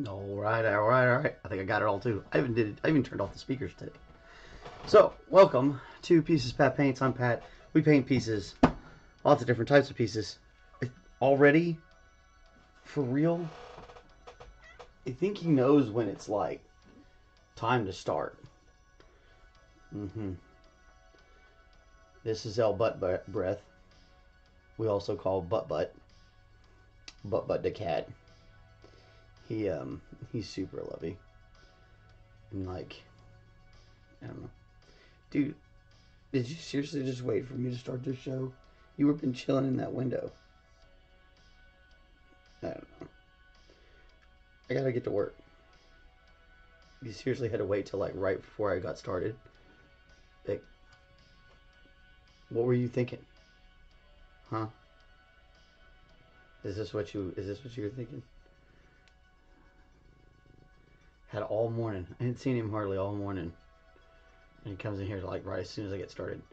All right, all right, all right. I think I got it all too. I even turned off the speakers today. So, welcome to Pieces Pat Paints. I'm Pat. We paint pieces, lots of different types of pieces. Already, for real, I think he knows when it's like time to start. This is El Butt Breath. We also call Butt the cat. He he's super lovey and like I don't know, dude. Did you seriously just wait for me to start this show? You were been chilling in that window. I don't know. I gotta get to work. You seriously had to wait till like right before I got started. Like, what were you thinking? Huh? Is this what you were thinking? Had all morning. I hadn't seen him hardly all morning. And he comes in here like right as soon as I get started.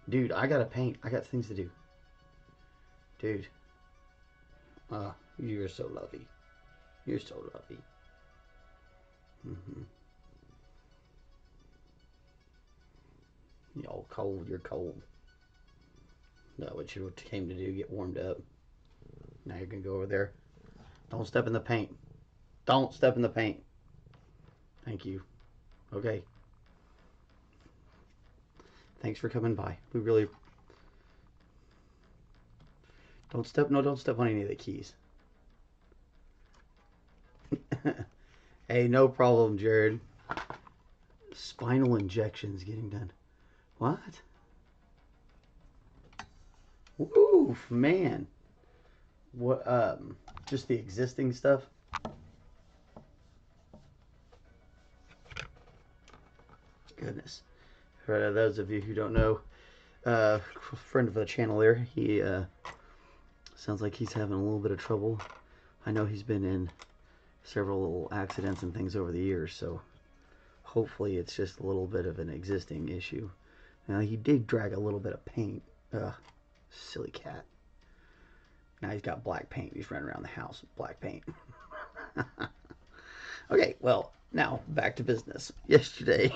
Dude, I gotta paint. I got things to do. Dude. You're so lovey. You're so lovey. You're all cold. You're cold. That what you came to do, get warmed up. Now you're gonna go over there. Don't step in the paint. Don't step in the paint. Thank you. Okay. Thanks for coming by. We really don't step on any of the keys. Hey, no problem, Jared. Spinal injections getting done. What? Oof, man. What just the existing stuff? Goodness. For those of you who don't know, friend of the channel there, he sounds like he's having a little bit of trouble. I know he's been in several little accidents and things over the years, so hopefully it's just a little bit of an existing issue. Now, he did drag a little bit of paint. Ugh, silly cat. Now he's got black paint. He's running around the house with black paint. Okay, well, now back to business. Yesterday,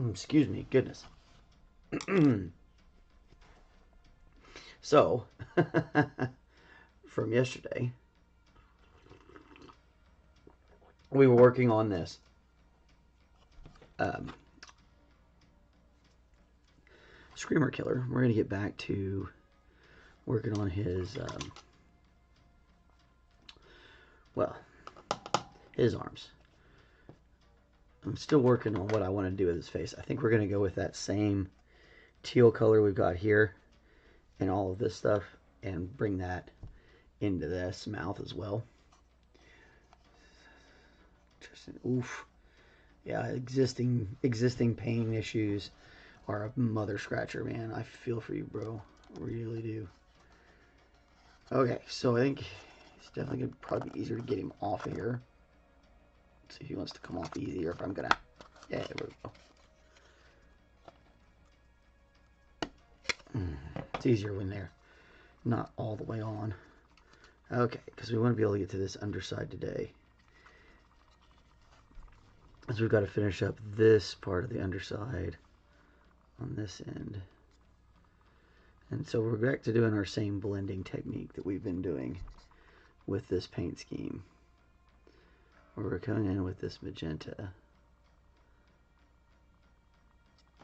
excuse me, goodness. So, from yesterday, we were working on this. Screamer Killer. We're going to get back to working on his, well, his arms. I'm still working on what I want to do with his face. I think we're going to go with that same teal color we've got here and all of this stuff and bring that into this mouth as well. Oof. Yeah, existing pain issues are a mother scratcher, man. I feel for you, bro. I really do. Okay, so I think it's definitely gonna probably be easier to get him off of here. Let's see if he wants to come off easier. If I'm gonna, yeah, there we go. It's easier when they're not all the way on. Okay, because we want to be able to get to this underside today. So we've got to finish up this part of the underside on this end. And so we're back to doing our same blending technique that we've been doing with this paint scheme. Where we're coming in with this magenta.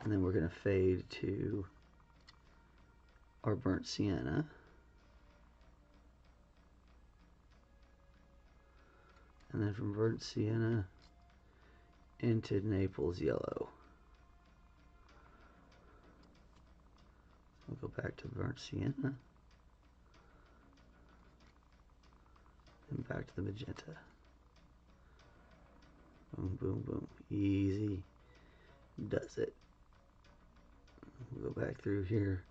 And then we're going to fade to our burnt sienna. And then from burnt sienna into Naples yellow. We'll go back to burnt sienna. And back to the magenta. Boom, boom, boom. Easy does it. We'll go back through here.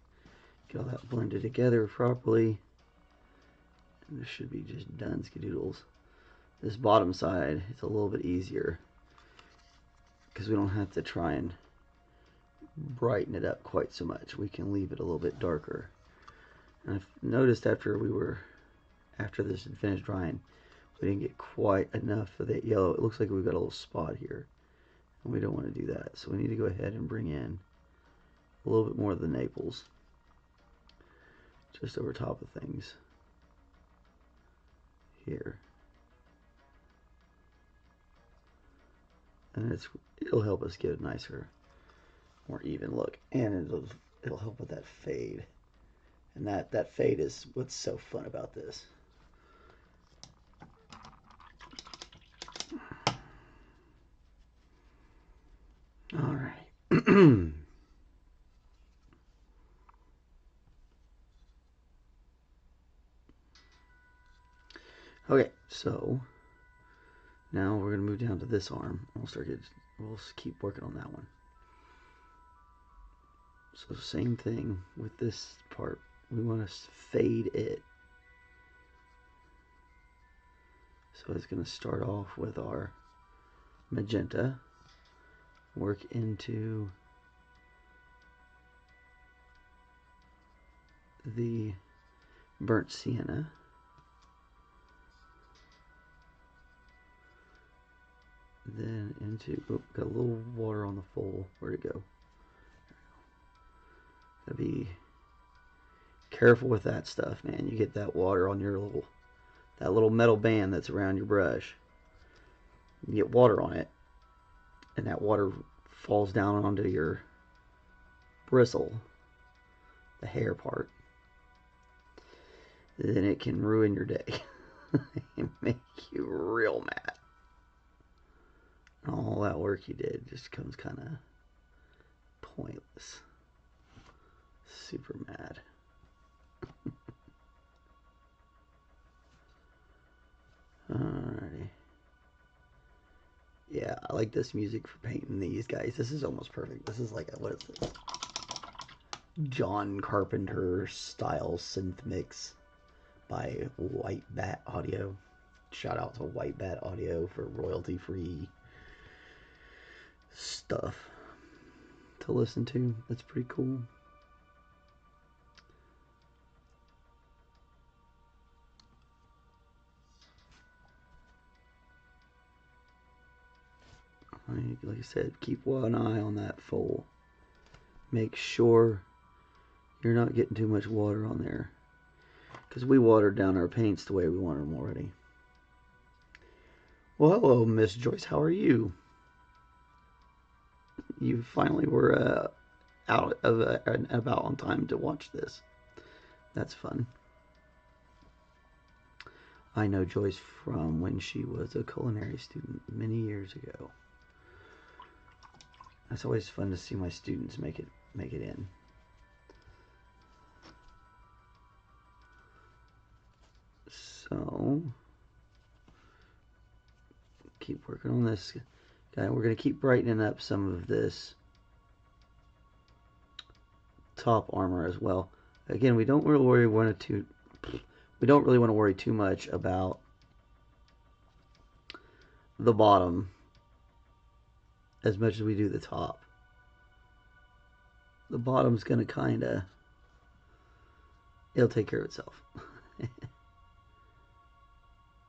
Get all that blended together properly. And this should be just done skadoodles. This bottom side, it's a little bit easier because we don't have to try and brighten it up quite so much. We can leave it a little bit darker. And I've noticed after after this had finished drying, we didn't get quite enough of that yellow. It looks like we've got a little spot here, and we don't want to do that. So we need to go ahead and bring in a little bit more of the Naples just over top of things here. And it'll help us get a nicer, more even look, and it'll help with that fade. And that fade is what's so fun about this. All right. Okay, so now we're gonna move down to this arm. We'll keep working on that one. So same thing with this part. We want to fade it. So it's going to start off with our magenta, work into the burnt sienna, then into, oh, got a little water on the fold. Where'd it go? Gotta be careful with that stuff, man. You get that water on your that little metal band that's around your brush. You get water on it, and that water falls down onto your bristle, the hair part. Then it can ruin your day and make you real mad. All that work you did just comes kind of pointless. Super mad. Alrighty. Yeah, I like this music for painting these guys. This is almost perfect. This is like a, what is this? John Carpenter style synth mix by White Bat Audio. Shout out to White Bat Audio for royalty free stuff to listen to. That's pretty cool. Like I said, keep one eye on that fold. Make sure you're not getting too much water on there, because we watered down our paints the way we wanted them already. Well, hello, Miss Joyce. How are you? You finally were out of about on time to watch this. That's fun. I know Joyce from when she was a culinary student many years ago. It's always fun to see my students make it in. So keep working on this guy. We're going to keep brightening up some of this top armor as well. Again, we don't really want to worry too much about the bottom as much as we do the top. The bottom's going to it'll take care of itself.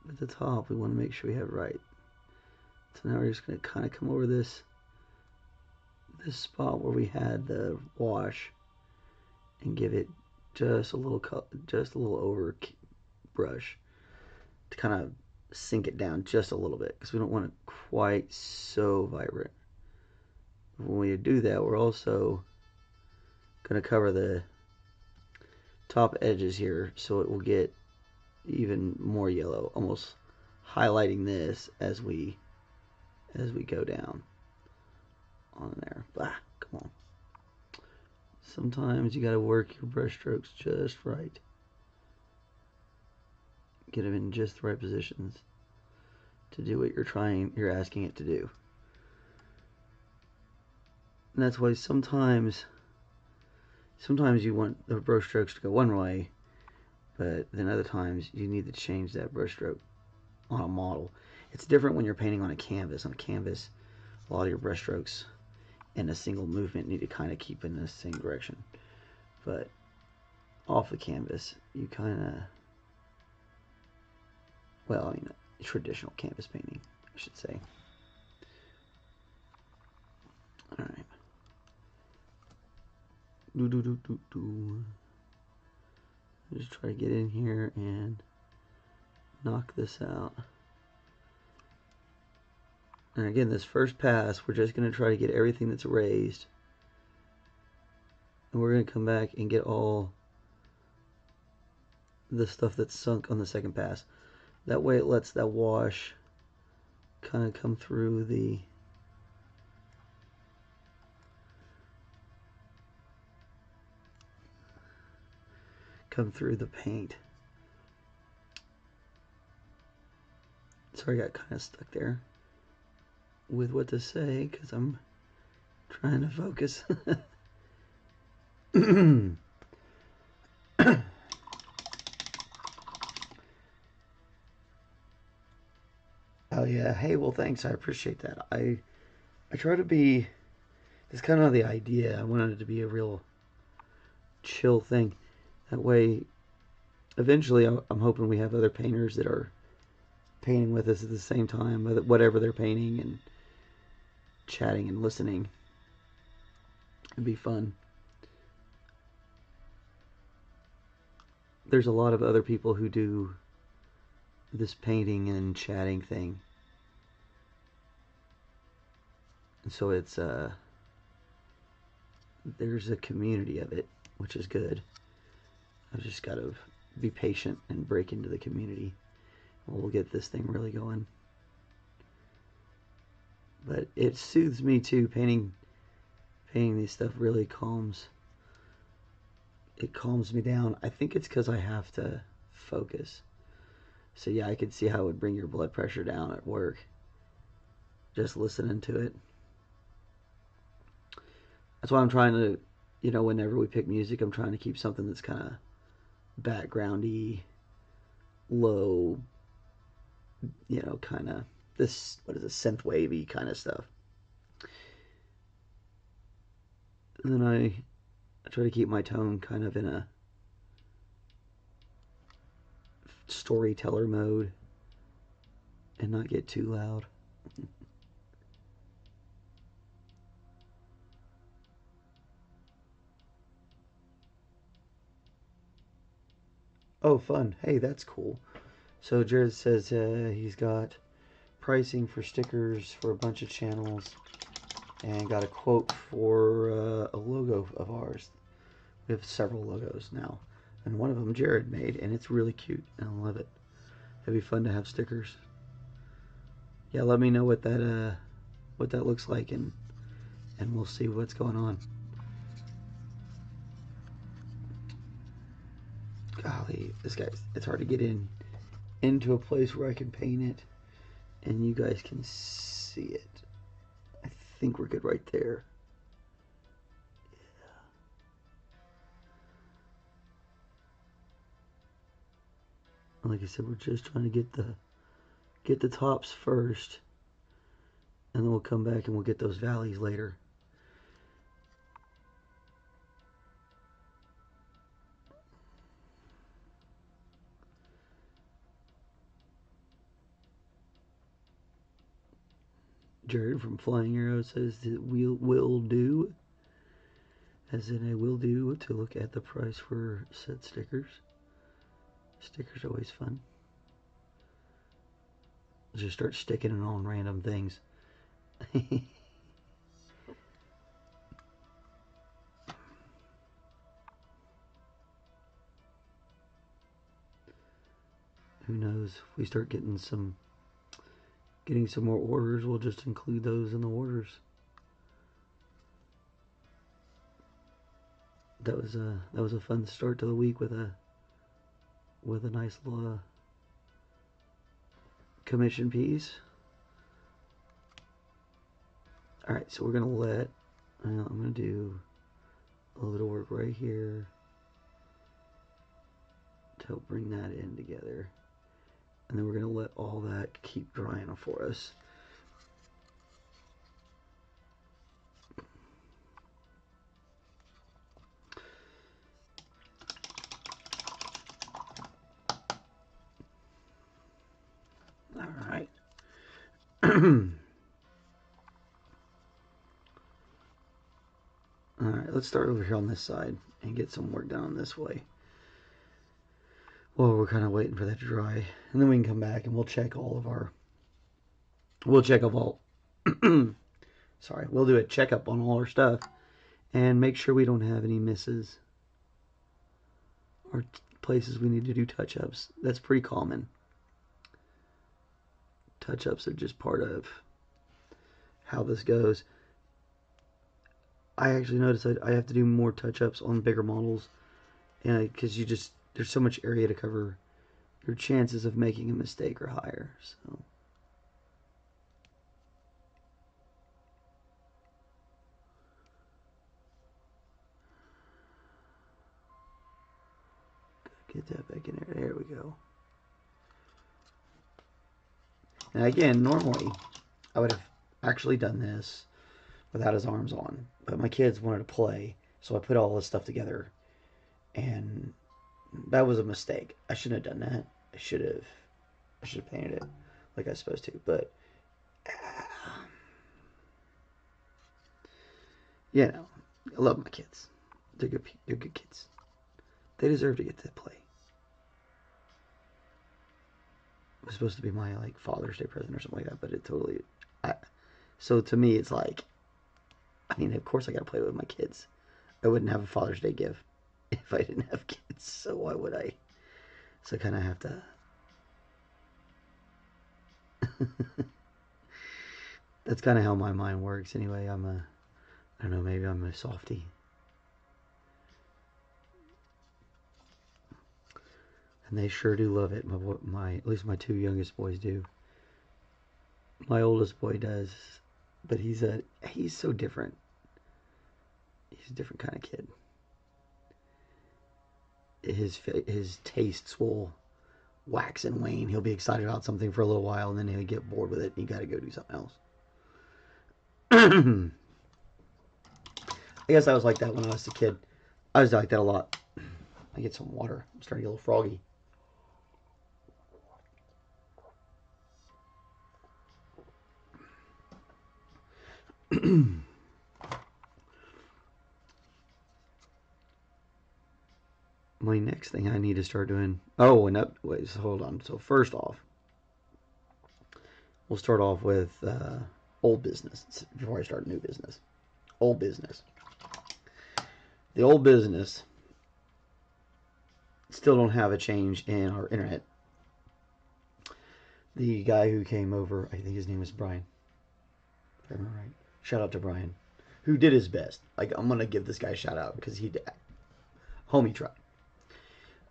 But the top, we want to make sure we have it right. So now we're just going to kind of come over this spot where we had the wash and give it just a little over brush to kind of sink it down just a little bit, because we don't want it quite so vibrant. When we do that, we're also going to cover the top edges here so it will get even more yellow, almost highlighting this as we go down on there. Come on. Sometimes you got to work your brush strokes just right. Get them in just the right positions to do what you're asking it to do. And that's why sometimes you want the brush strokes to go one way, but then other times you need to change that brush stroke on a model. It's different when you're painting on a canvas. On a canvas, a lot of your brush strokes in a single movement need to kind of keep in the same direction. But off the canvas, you kind of Well, I mean, traditional canvas painting, I should say. All right. Just try to get in here and knock this out. And again, this first pass, we're just going to try to get everything that's raised. And we're going to come back and get all the stuff that's sunk on the second pass. That way it lets that wash kind of come through the paint. Sorry, I got kind of stuck there with what to say because I'm trying to focus. Oh yeah, hey, well thanks, I appreciate that. I try to be, that's kind of the idea. I wanted it to be a real chill thing. That way, eventually I'm hoping we have other painters that are painting with us at the same time, whatever they're painting, and chatting and listening. It'd be fun. There's a lot of other people who do this painting and chatting thing. And so it's there's a community of it, which is good. I've just got to be patient and break into the community. We'll get this thing really going. But it soothes me too. Painting these stuff really calms me down. I think it's because I have to focus. So yeah, I could see how it would bring your blood pressure down at work, just listening to it. That's why I'm trying to, whenever we pick music, I'm trying to keep something that's kind of backgroundy, low, kind of this, what is it, synth wavy kind of stuff. And then I try to keep my tone kind of in a storyteller mode and not get too loud. Oh, fun. Hey, that's cool. So Jared says he's got pricing for stickers for a bunch of channels and got a quote for a logo of ours. We have several logos now, and one of them Jared made, and it's really cute, and I love it. It'd be fun to have stickers. Yeah, let me know what that looks like, and we'll see what's going on. Golly, it's hard to get into a place where I can paint it and you guys can see it. I think we're good right there. Yeah. Like I said, we're just trying to get the tops first, and then we'll come back and we'll get those valleys later. Jared from Flying Arrow says that will do, as in a will do, to look at the price for said stickers. Stickers are always fun. Just start sticking it on random things. Who knows? If we start getting some more orders, we'll just include those in the orders. That was a fun start to the week with a nice little commission piece. All right, so we're gonna I'm gonna do a little bit of work right here to help bring that in together, and then we're gonna let all that keep drying for us. Alright, let's start over here on this side and get some work done this way. Well, we're kind of waiting for that to dry. And then we can come back and we'll check all of our... We'll check of all... Sorry, we'll do a checkup on all our stuff and make sure we don't have any misses or places we need to do touch-ups. That's pretty common. Touch-ups are just part of how this goes. I actually noticed I have to do more touch-ups on bigger models, and because there's so much area to cover, your chances of making a mistake are higher. So get that back in there. There we go. And again, normally I would have actually done this without his arms on, but my kids wanted to play, so I put all this stuff together, and that was a mistake. I shouldn't have done that. I should have painted it like I was supposed to, but you know, I love my kids. They're good kids. They deserve to get to play. It was supposed to be my like Father's Day present or something like that, but it totally. So to me, it's like, I mean, of course I gotta play with my kids. I wouldn't have a Father's Day gift if I didn't have kids. So why would I? So I kind of have to. That's kind of how my mind works. Anyway, I don't know, maybe I'm a softie. And they sure do love it. At least my two youngest boys do. My oldest boy does, but he's so different. He's a different kind of kid. His tastes will wax and wane. He'll be excited about something for a little while, and then he'll get bored with it, and you got to go do something else. I guess I was like that when I was a kid. I was like that a lot. I get some water. I'm starting to get a little froggy. My next thing I need to start doing. Oh, and wait, so hold on. So first off, we'll start off with old business before I start new business. Old business. The old business still don't have a change in our internet. The guy who came over, I think his name was Brian. If I remember right. Shout out to Brian, who did his best. Like, I'm gonna give this guy a shout out because he did. Homie tried.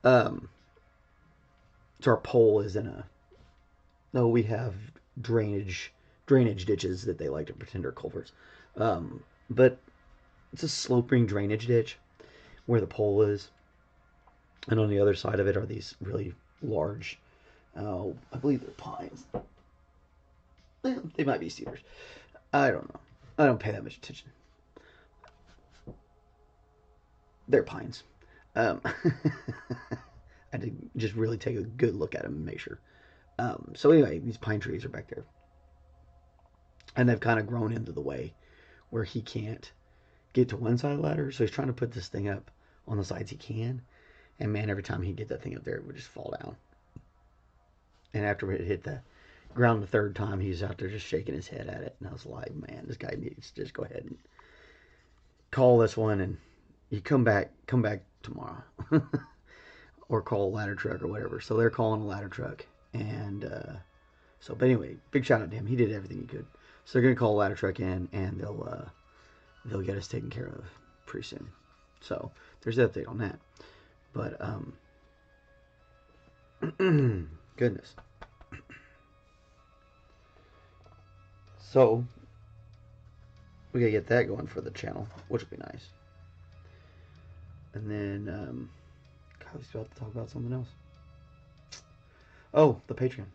So our pole is in a. No, we have drainage ditches that they like to pretend are culverts, but it's a sloping drainage ditch where the pole is, and on the other side of it are these really large. I believe they're pines. They might be cedars. I don't know. I don't pay that much attention. They're pines. I had to just really take a good look at them and make sure. So anyway, these pine trees are back there. And they've kind of grown into the way where he can't get to one side of the ladder. So he's trying to put this thing up on the sides he can. And man, every time he'd get that thing up there, it would just fall down. And after it hit the ground the third time, he was out there just shaking his head at it. And I was like, man, this guy needs to just go ahead and call this one, and you come back tomorrow. Or call a ladder truck or whatever. So they're calling a ladder truck. And but anyway, big shout out to him. He did everything he could. So they're going to call a ladder truck in, and they'll get us taken care of pretty soon. So there's an update on that. But goodness. So we gotta get that going for the channel, which would be nice. And then I was about to talk about something else. Oh, the Patreon.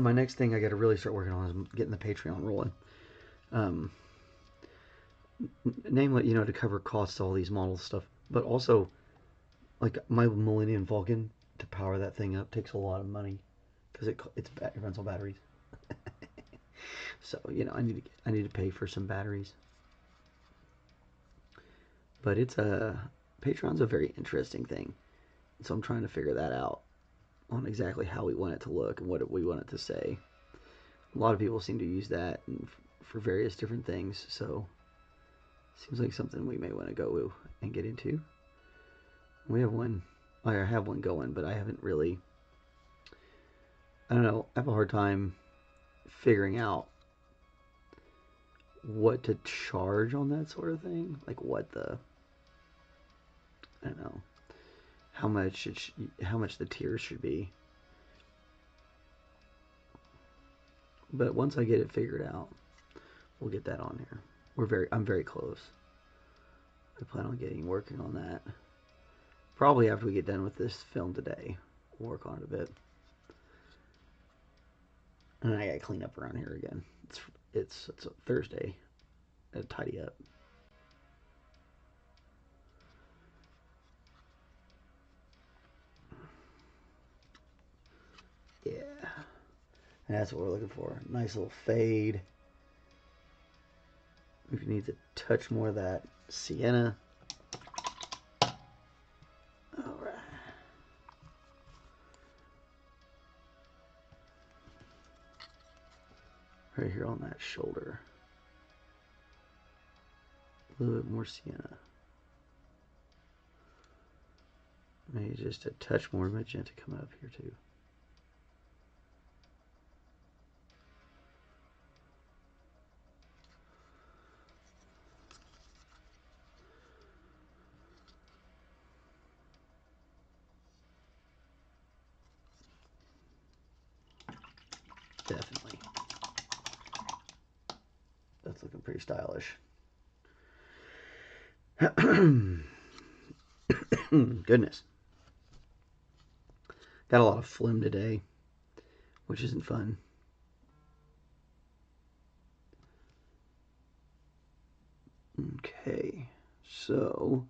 My next thing I got to really start working on is getting the Patreon rolling. Namely, to cover costs, all these model stuff, but also, like, my Millennium Falcon, to power that thing up takes a lot of money. because it runs on batteries. So you know, I need to pay for some batteries. But it's Patreon's a very interesting thing, so I'm trying to figure that out on exactly how we want it to look and what we want it to say. A lot of people seem to use that for various different things, so seems like something we may want to go and get into. We have one. I have one going, but I haven't really. I don't know. I have a hard time figuring out what to charge on that sort of thing. Like what the. I don't know how much how much the tiers should be. But once I get it figured out, we'll get that on here. I'm very close. I plan on working on that. Probably after we get done with this film today, we'll work on it a bit. And I gotta clean up around here again. It's a Thursday. I gotta tidy up. Yeah. And that's what we're looking for. Nice little fade. We need to touch more of that Sienna. Alright. Right here on that shoulder. A little bit more Sienna. Maybe just a touch more magenta coming up here too. Definitely. That's looking pretty stylish. Goodness. Got a lot of phlegm today, which isn't fun. Okay, so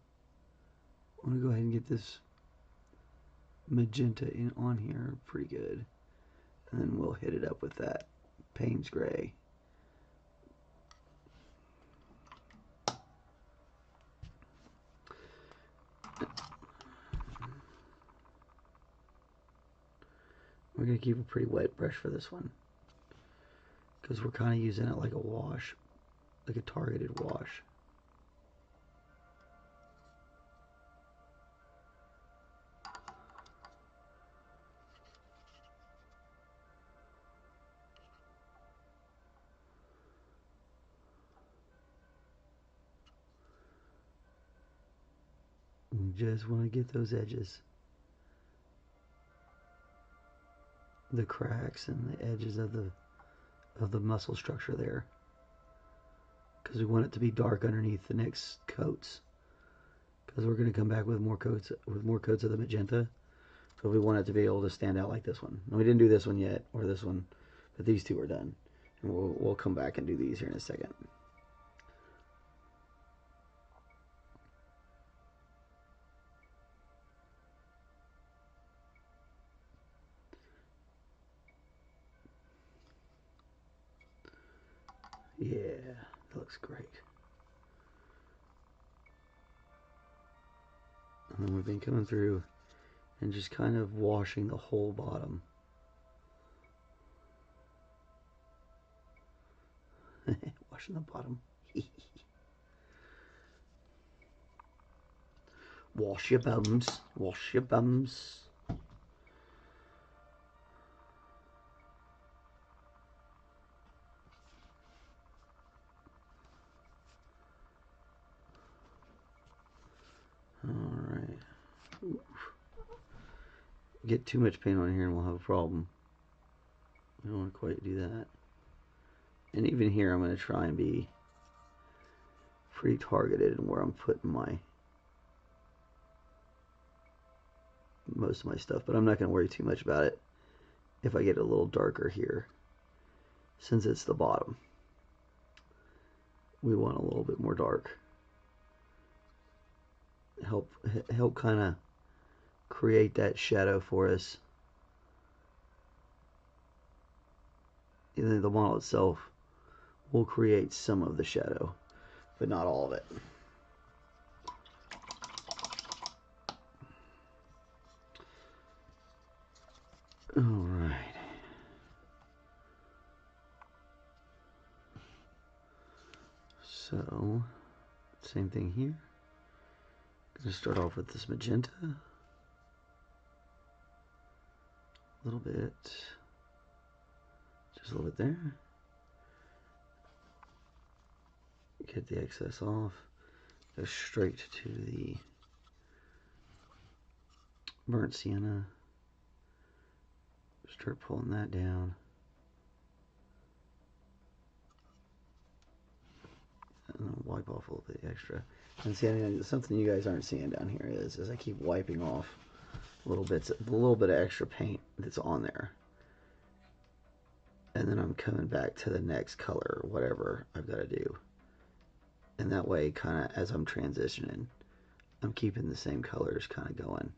I'm going to go ahead and get this magenta on here pretty good. And then we'll hit it up with that Payne's gray. We're going to keep a pretty wet brush for this one, because we're kind of using it like a wash, like a targeted wash. You just want to get those edges, the cracks and the edges of the muscle structure there, because we want it to be dark underneath the next coats, because we're going to come back with more coats of the magenta, so we want it to be able to stand out like this one. And we didn't do this one yet, or this one, but these two are done, and we'll come back and do these here in a second. Yeah, that looks great. And then we've been coming through and just kind of washing the whole bottom. Washing the bottom. Wash your bums. Wash your bums. Alright. Get too much paint on here and we'll have a problem. I don't want to quite do that. And even here I'm going to try and be pretty targeted in where I'm putting most of my stuff, but I'm not going to worry too much about it if I get a little darker here, since it's the bottom. We want a little bit more dark. Help kind of create that shadow for us the model itself will create some of the shadow, but not all of it. All right. So, same thing here. Gonna start off with this magenta. A little bit. Just a little bit there. Get the excess off. Go straight to the burnt sienna. Start pulling that down. And I'll wipe off a little bit extra. And see, something you guys aren't seeing down here is I keep wiping off a little bit of extra paint that's on there. And then I'm coming back to the next color, whatever I've got to do. And that way, kind of as I'm transitioning, I'm keeping the same colors kind of going.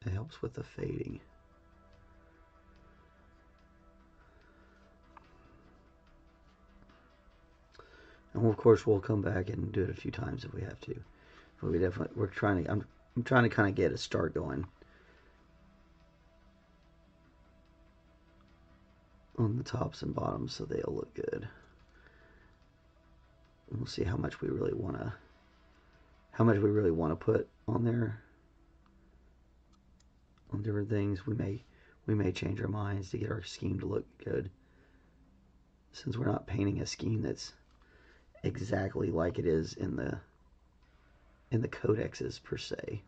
It helps with the fading. And of course, we'll come back and do it a few times if we have to. But we're trying to. I'm trying to kind of get a start going on the tops and bottoms so they'll look good. And we'll see how much we really want to put on there on different things. We may change our minds to get our scheme to look good, since we're not painting a scheme that's exactly like it is in the codexes per se.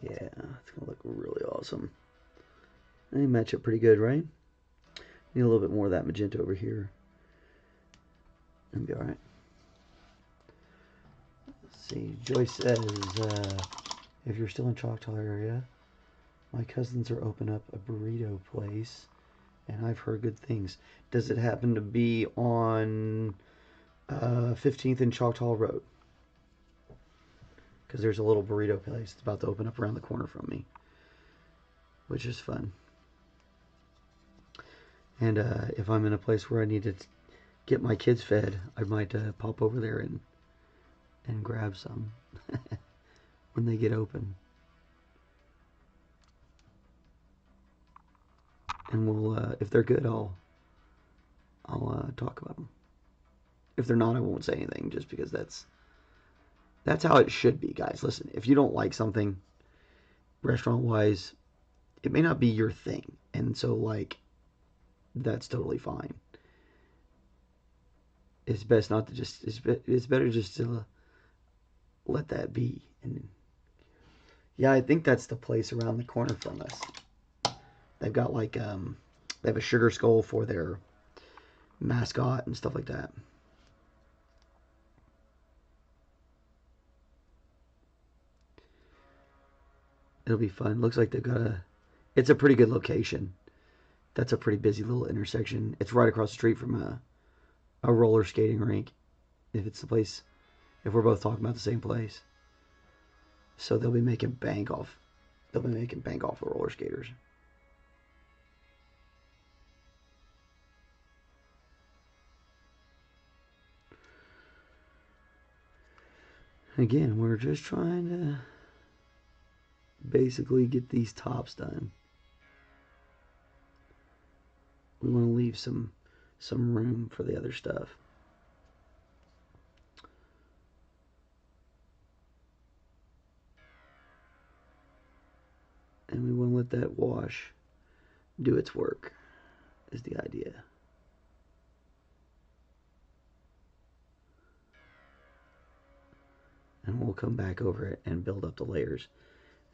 Yeah, it's gonna look really awesome. They match up pretty good, right? Need a little bit more of that magenta over here. It'll be alright. Let's see. Joyce says, if you're still in Choctaw area, my cousins are opening up a burrito place, and I've heard good things. Does it happen to be on 15th and Choctaw Road? Because there's a little burrito place that's about to open up around the corner from me, which is fun. And if I'm in a place where I need to get my kids fed, I might pop over there and grab some when they get open. And we'll, if they're good, I'll talk about them. If they're not, I won't say anything, just because that's how it should be, guys. Listen, if you don't like something restaurant-wise, it may not be your thing, and so that's totally fine. It's best not to just. It's better just to let that be. And yeah, I think that's the place around the corner from us. They've got they have a sugar skull for their mascot and stuff like that. It'll be fun. Looks like they've got it's a pretty good location. That's a pretty busy little intersection. It's right across the street from a roller skating rink. If it's the place, if we're both talking about the same place. So they'll be making bank off. They'll be making bank off of roller skaters. Again, we're just trying to basically get these tops done. We want to leave some room for the other stuff. And we want to let that wash do its work, is the idea. And we'll come back over it and build up the layers,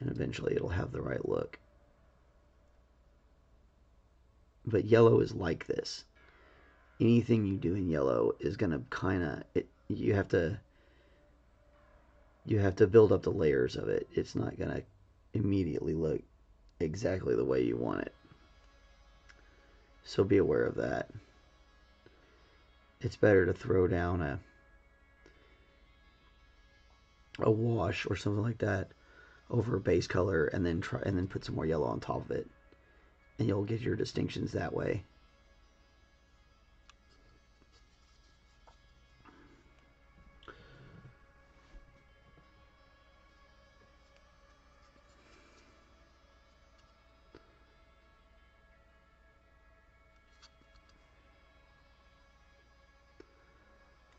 and eventually it'll have the right look. But yellow is like this. anything you do in yellow is gonna kind of, you have to build up the layers of it. It's not gonna immediately look exactly the way you want it. So be aware of that. It's better to throw down a wash or something like that over a base color and then put some more yellow on top of it, and you'll get your distinctions that way.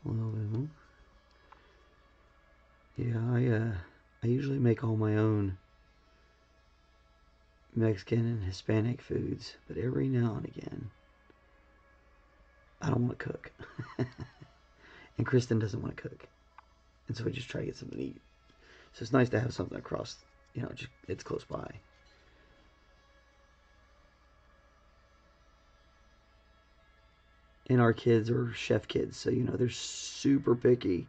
A little bit more. Yeah, I usually make all my own Mexican and Hispanic foods, but every now and again, I don't want to cook. And Kristen doesn't want to cook. And so we just try to get something to eat. So it's nice to have something across, just it's close by. And our kids are chef kids, so they're super picky.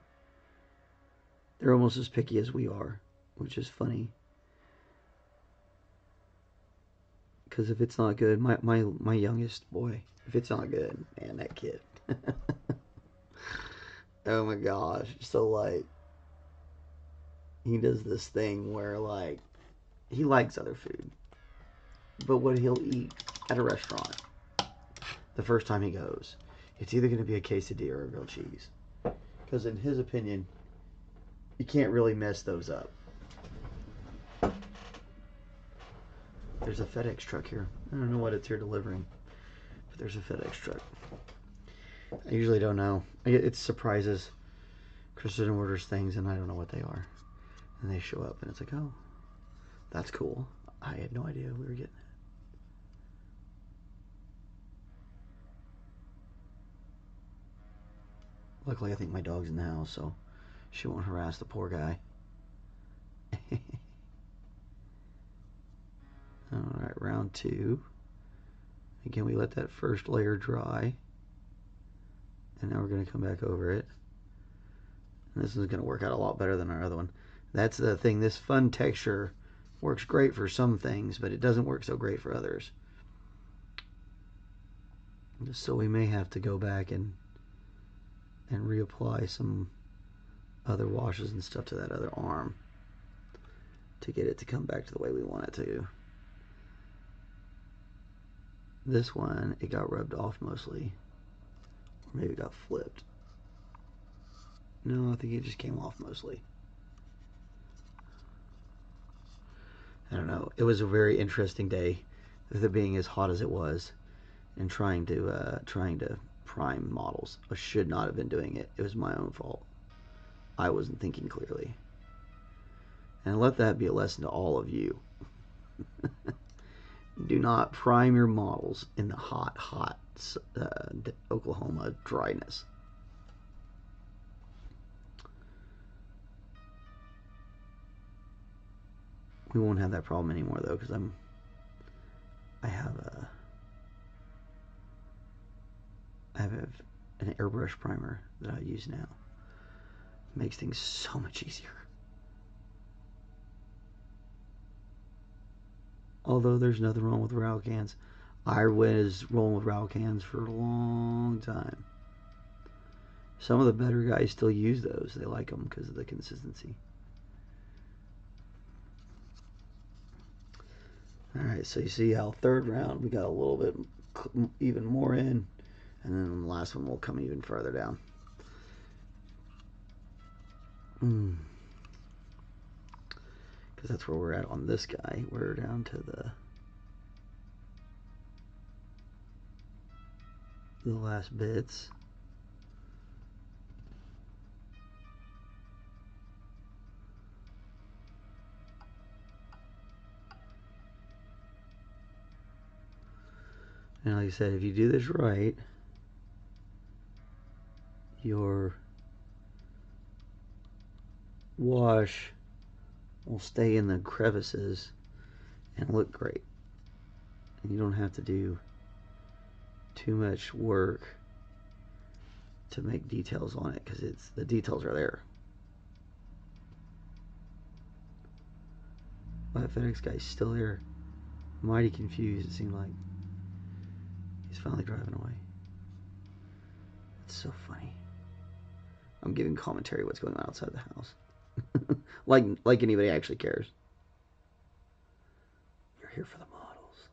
They're almost as picky as we are, which is funny. Because if it's not good, my youngest boy, if it's not good, man, that kid. Oh my gosh. So, like, he does this thing where, like, he likes other food. But what he'll eat at a restaurant the first time he goes, it's either going to be a quesadilla or a grilled cheese. Because in his opinion, you can't really mess those up. There's a FedEx truck here. I don't know what it's here delivering, but there's a FedEx truck. I usually don't know. It's surprises. Kristen orders things and I don't know what they are. And they show up and it's like, oh, that's cool. I had no idea we were getting it. Luckily, I think my dog's in the house, so she won't harass the poor guy. Alright, round 2. Again, we let that first layer dry. And now we're going to come back over it. And this is going to work out a lot better than our other one. That's the thing. This fun texture works great for some things, but it doesn't work so great for others. So we may have to go back and reapply some other washes and stuff to that other arm to get it to come back to the way we want it to. This one, it got rubbed off mostly. Or maybe it got flipped. No, I think it just came off mostly. I don't know. It was a very interesting day with it being as hot as it was and trying to prime models. I should not have been doing it. It was my own fault. I wasn't thinking clearly. And let that be a lesson to all of you. Do not prime your models in the hot Oklahoma dryness. We won't have that problem anymore though, because I have an airbrush primer that I use now. It makes things so much easier. Although there's nothing wrong with Rowel cans. I was rolling with Rowel cans for a long time. Some of the better guys still use those. They like them because of the consistency. Alright, so you see how third round we got a little bit even more in, and then the last one will come even further down. Because that's where we're at on this guy. We're down to the last bits. And like I said, if you do this right, your wash will stay in the crevices and look great. And you don't have to do too much work to make details on it because the details are there. Why the FedEx guy's still here? Mighty confused, it seemed like. He's finally driving away. It's so funny. I'm giving commentary what's going on outside the house. like anybody actually cares. You're here for the models.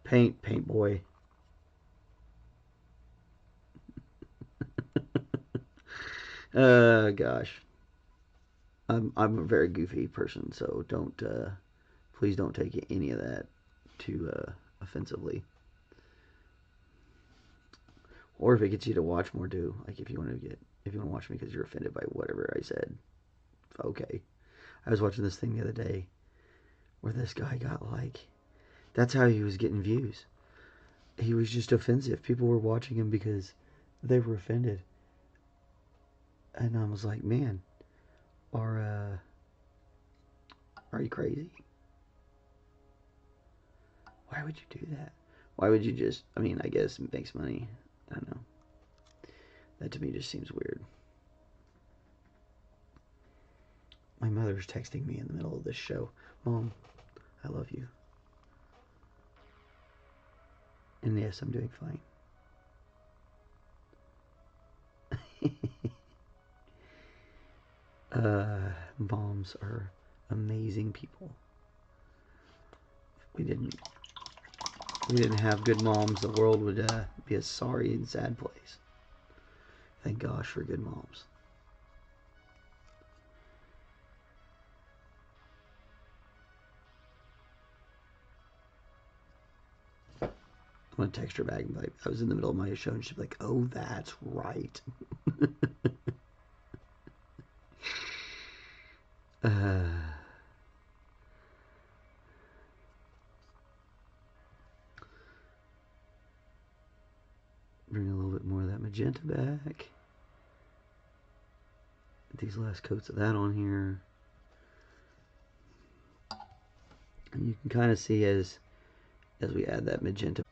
Paint boy. Gosh. I'm a very goofy person, so please don't take any of that too offensively. Or if it gets you to watch more, do. Like if you want to watch me because you're offended by whatever I said, okay. I was watching this thing the other day where this guy got that's how he was getting views. He was just offensive. People were watching him because they were offended. And I was like, man, are you crazy? Why would you do that? Why would you just, I mean, I guess it makes money. I don't know. That to me just seems weird. My mother's texting me in the middle of this show. Mom, I love you. And yes, I'm doing fine. Moms are amazing people. If we didn't have good moms, the world would be a sorry and sad place. Thank gosh for good moms. I'm gonna text her back and be like, I was in the middle of my show and she'd be like, oh, that's right. Bring a little bit more of that magenta back. These last coats of that on here. And you can kind of see as we add that magenta.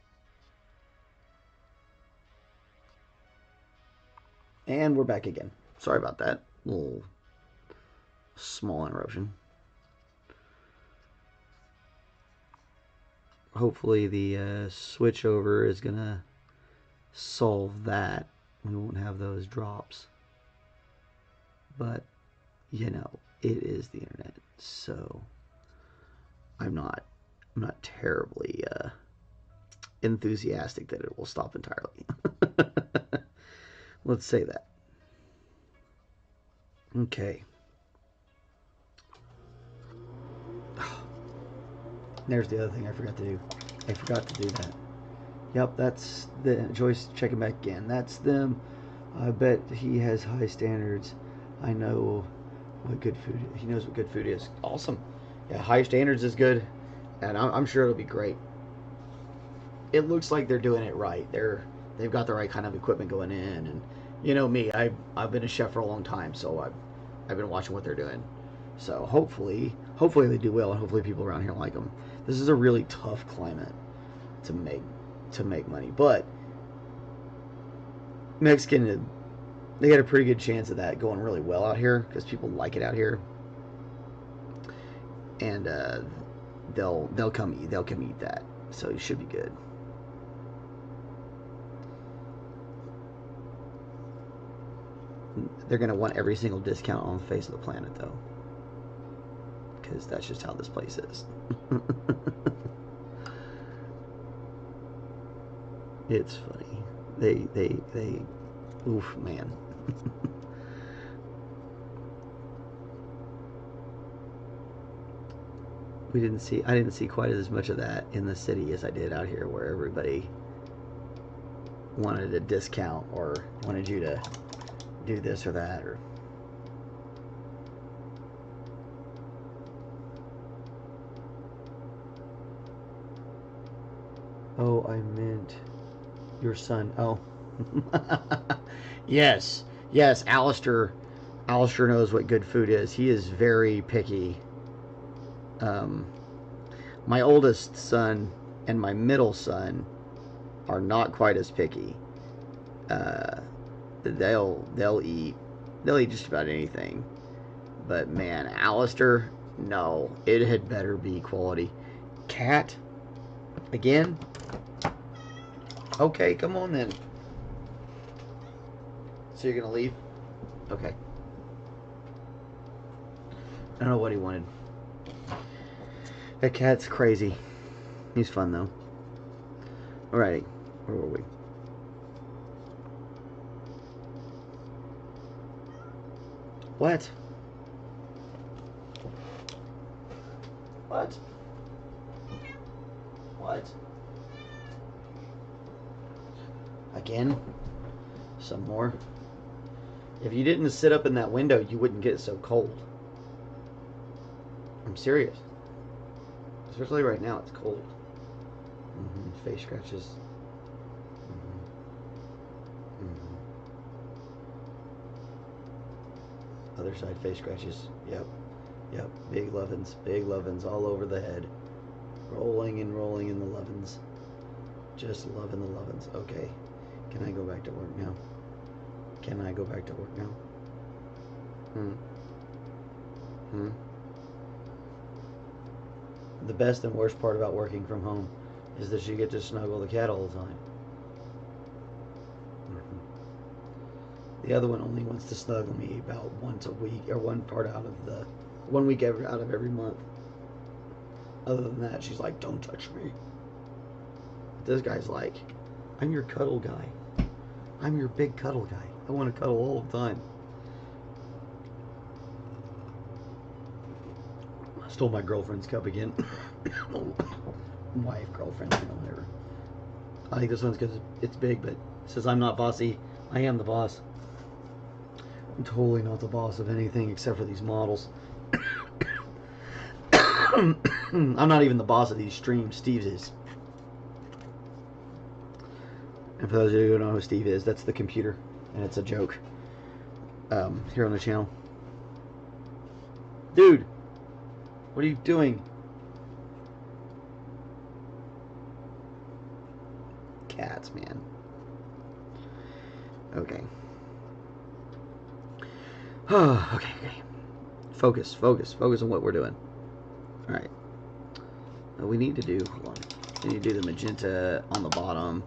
And we're back again. Sorry about that. Little small interruption. Hopefully the switch over is gonna solve that. We won't have those drops. But you know, it is the internet, so I'm not terribly enthusiastic that it will stop entirely. Let's say that. Okay. There's the other thing I forgot to do. I forgot to do that. Yep, that's the Joyce checking back again. That's them. I bet he has high standards. I know what good food is. He knows what good food is. Awesome. Yeah, high standards is good, and I'm sure it'll be great. It looks like they're doing it right. They've got the right kind of equipment going in, and you know me, I've been a chef for a long time, so I've been watching what they're doing. So hopefully they do well, and hopefully people around here like them. This is a really tough climate to make money, but Mexican, they got a pretty good chance of that going really well out here because people like it out here, and they'll come eat that, so it should be good. They're gonna want every single discount on the face of the planet, though, because that's just how this place is. It's funny. They oof, man. I didn't see quite as much of that in the city as I did out here, where everybody wanted a discount or wanted you to do this or that, or oh, I meant your son. Oh. Yes, Alistair knows what good food is. He is very picky. My oldest son and my middle son are not quite as picky. They'll eat just about anything. But man, Alistair, no, it had better be quality. Cat, again. Okay, come on then. So you're gonna leave? Okay. I don't know what he wanted. That cat's crazy. He's fun though. Alrighty, where were we? What? What? What? Again? Some more? If you didn't sit up in that window, you wouldn't get so cold. I'm serious. Especially right now, it's cold. Face scratches. Other side face scratches. Yep. Big lovin's all over the head. Rolling and rolling in the lovin's. Just loving the lovin's. Okay. Can I go back to work now? Can I go back to work now? The best and worst part about working from home is that you get to snuggle the cat all the time. The other one only wants to snuggle me about once a week, or one week out of every month. Other than that, she's like, don't touch me. But this guy's like, I'm your cuddle guy. I'm your big cuddle guy. I want to cuddle all the time. I stole my girlfriend's cup again. Wife, girlfriend, whatever. I think this one's because it's big, but it says I'm not bossy. I am the boss. I'm totally not the boss of anything except for these models. I'm not even the boss of these streams. Steve is. And for those of you who don't know who Steve is, that's the computer. And it's a joke. Here on the channel. Dude! What are you doing? Cats, man. Okay. Okay. Focus on what we're doing. Alright. We need to do, hold on. We need to do the magenta on the bottom.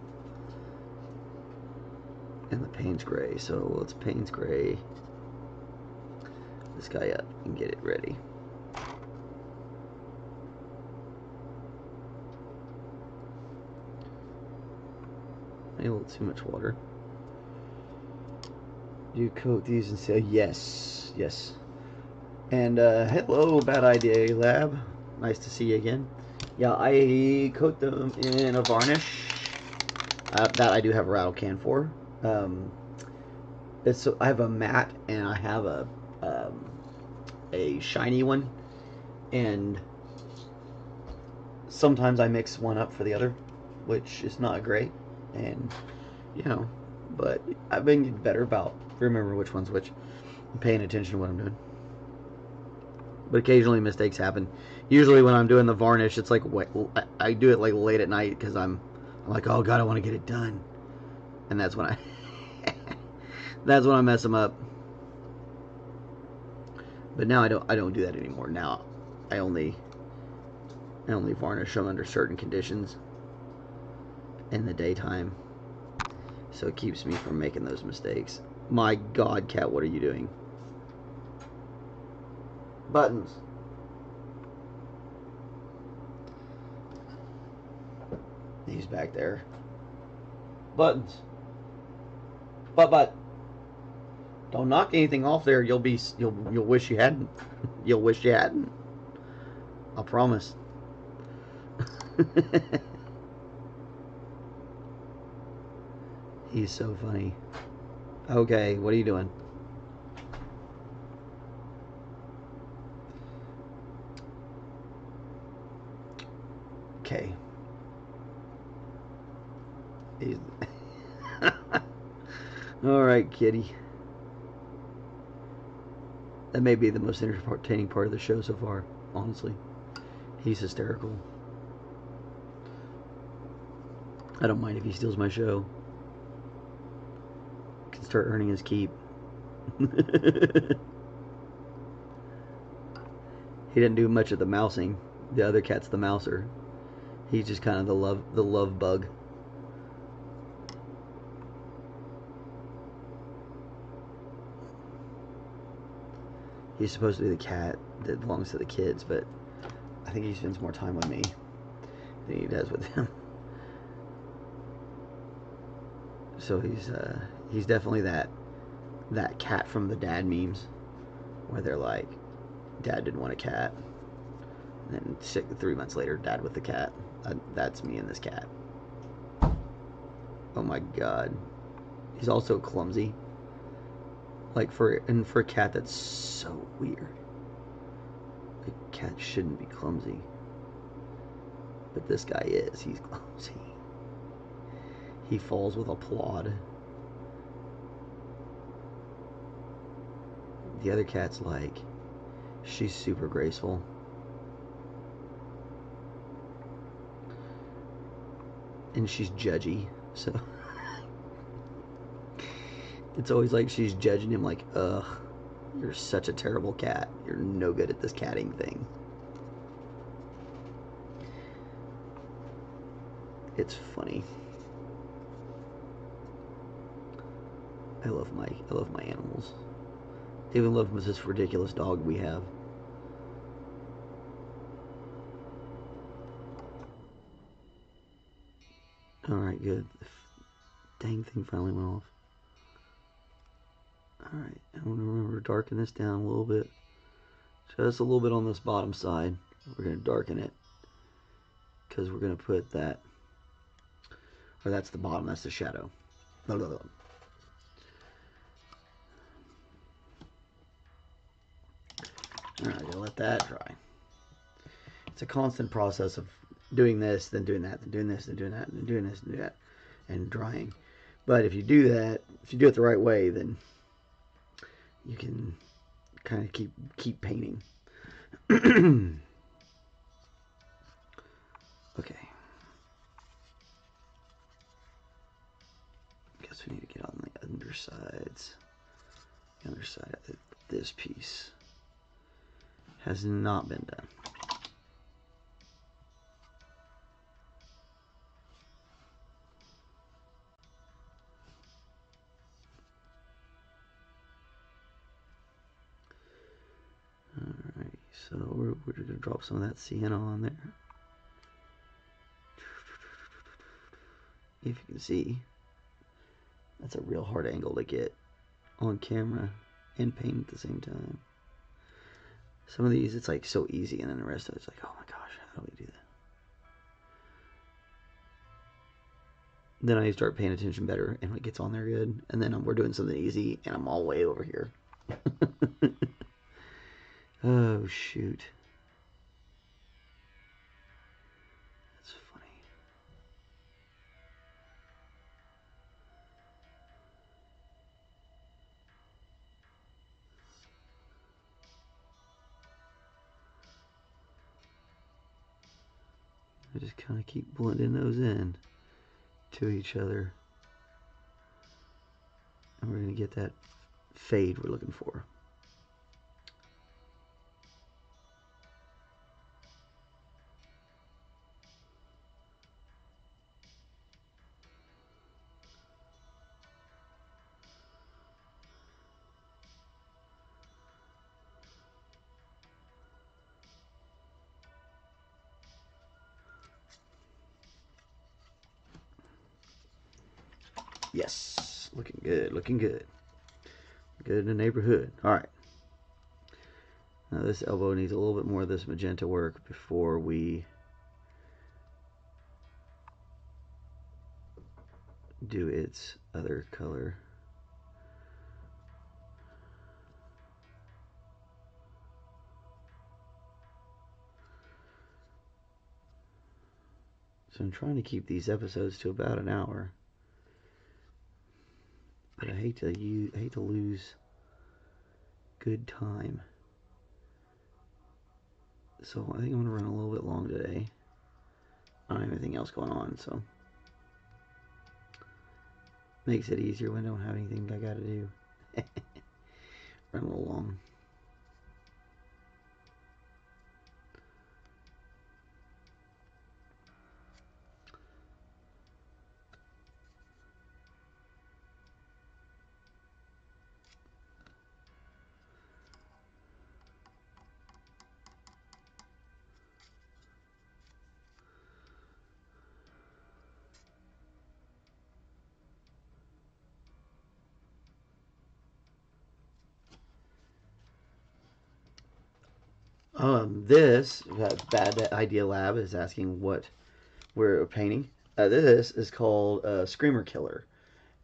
And the Payne's gray. So let's Payne's gray this guy up and get it ready. Maybe a little too much water. Do you coat these and say yes? And hello, Bad Idea Lab. Nice to see you again. Yeah, I coat them in a varnish. That I do have a rattle can for. I have a matte and I have a shiny one, and sometimes I mix one up for the other, which is not great, and but I've been getting better about remembering which one's which and paying attention to what I'm doing. But occasionally mistakes happen. Usually when I'm doing the varnish, it's like I do it like late at night because I'm like, oh god, I want to get it done, and that's when I that's when I mess them up. But now I don't do that anymore. Now I only varnish them under certain conditions in the daytime, so it keeps me from making those mistakes. My god, cat, what are you doing? Buttons. He's back there. Buttons. But. Don't knock anything off there. You'll wish you hadn't. You'll wish you hadn't. I promise. He's so funny. Okay, what are you doing? Okay. Alright, kitty. That may be the most entertaining part of the show so far, honestly. He's hysterical. I don't mind if he steals my show. start earning his keep. He didn't do much of the mousing. The other cat's the mouser. He's just kind of the love bug. He's supposed to be the cat that belongs to the kids, but I think he spends more time with me than he does with them. So he's definitely that cat from the dad memes, where they're like, Dad didn't want a cat, and then 3 months later, Dad with the cat. That's me and this cat. Oh my God, he's also clumsy. Like for a cat, that's so weird. A cat shouldn't be clumsy, but this guy is. He's clumsy. He falls with a plod. The other cat's like, she's super graceful. And she's judgy, so it's always like she's judging him like, ugh, you're such a terrible cat. You're no good at this catting thing. It's funny. I love my animals. I even love this ridiculous dog we have. Alright, good. The dang thing finally went off. Alright, I want to remember to darken this down a little bit. Just a little bit on this bottom side. We're going to darken it, because we're going to put that, or that's the bottom, that's the shadow. Blah, blah, blah. Alright, gonna let that dry. It's a constant process of doing this, then doing that, then doing this, then doing that, then doing this, and doing that, and drying. But if you do that, if you do it the right way, then you can kind of keep painting. Okay. Guess we need to get on the undersides. The underside of this piece has not been done. Alright, so we're going to drop some of that Sienna on there. If you can see, that's a real hard angle to get on camera and paint at the same time. Some of these, it's like so easy, and then the rest of it's like, oh my gosh, how do we do that? Then I start paying attention better, and it gets on there good. And then we're doing something easy, and I'm all way over here. Oh, shoot. That's funny. I just kind of keep blending those in to each other. And we're going to get that fade we're looking for. Yes, looking good, looking good. Good in the neighborhood. All right. Now this elbow needs a little bit more of this magenta work before we do its other color. So I'm trying to keep these episodes to about an hour. But I hate to lose good time. So I think I'm gonna run a little bit long today. I don't have anything else going on, so Makes it easier when I don't have anything I gotta do. Run a little long. This Bad Idea Lab is asking what we're painting. This is called Screamer Killer.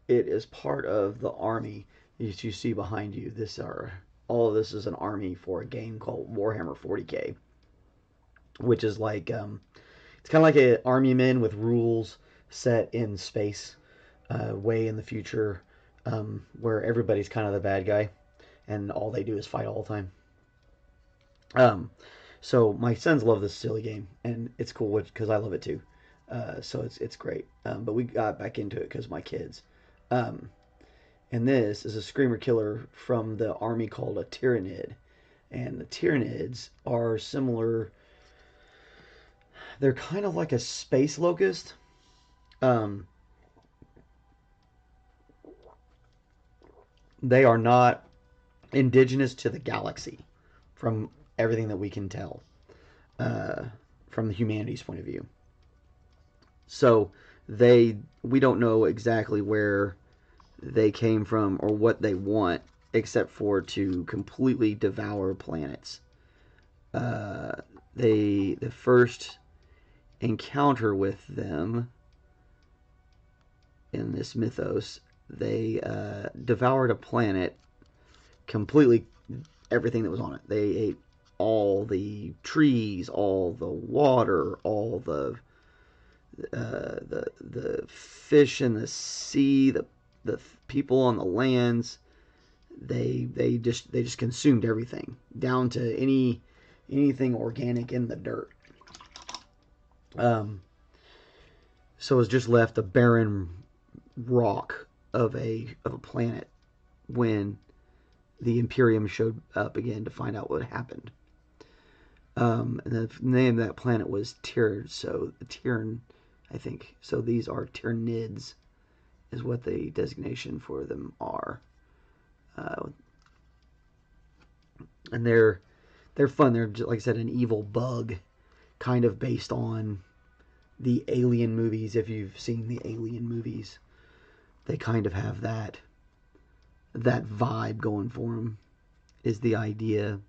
It is part of the army. As you see behind you, all of this is an army for a game called Warhammer 40K, which is like it's kind of like an army men with rules set in space, way in the future, where everybody's kind of the bad guy, and all they do is fight all the time. So my sons love this silly game, and it's cool because I love it too. So it's great. But we got back into it because my kids. And this is a screamer killer from the army called a Tyrannid, and the Tyrannids are similar. They're kind of like a space locust. Um, they are not indigenous to the galaxy, from everything that we can tell, uh, from the humanity's point of view. So we don't know exactly where they came from or what they want, except for to completely devour planets. Uh, the first encounter with them in this mythos, they devoured a planet completely, everything that was on it. They ate all the trees, all the water, all the fish in the sea, the people on the lands. They just consumed everything down to anything organic in the dirt. So it was just left a barren rock of a planet when the Imperium showed up again to find out what happened. And the name of that planet was Tyr. So Tyrann, I think. So these are Tyrannids, is what the designation for them are. And they're fun. They're, like I said, an evil bug, kind of based on the Alien movies. If you've seen the Alien movies, they kind of have that vibe going for them, is the idea.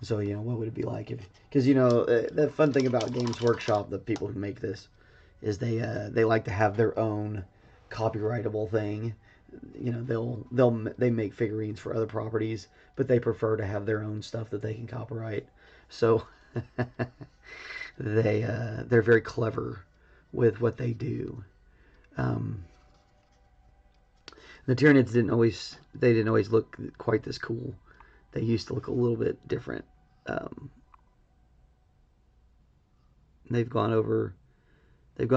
So, what would it be like if... Because, the fun thing about Games Workshop, the people who make this, is they like to have their own copyrightable thing. They make figurines for other properties, but they prefer to have their own stuff that they can copyright. So they're very clever with what they do. The Tyranids didn't always look quite this cool. They used to look a little bit different. They've gone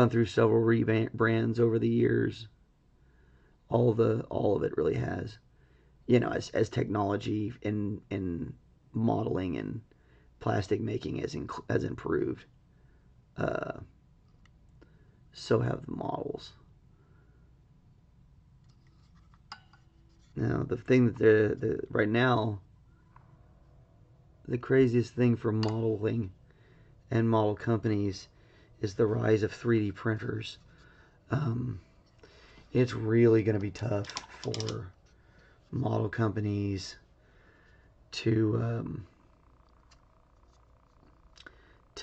through several rebrands over the years. All of it really has, as technology in modeling and plastic making has improved. So have the models. Now the thing that right now, the craziest thing for modeling and model companies is the rise of 3D printers. It's really going to be tough for model companies to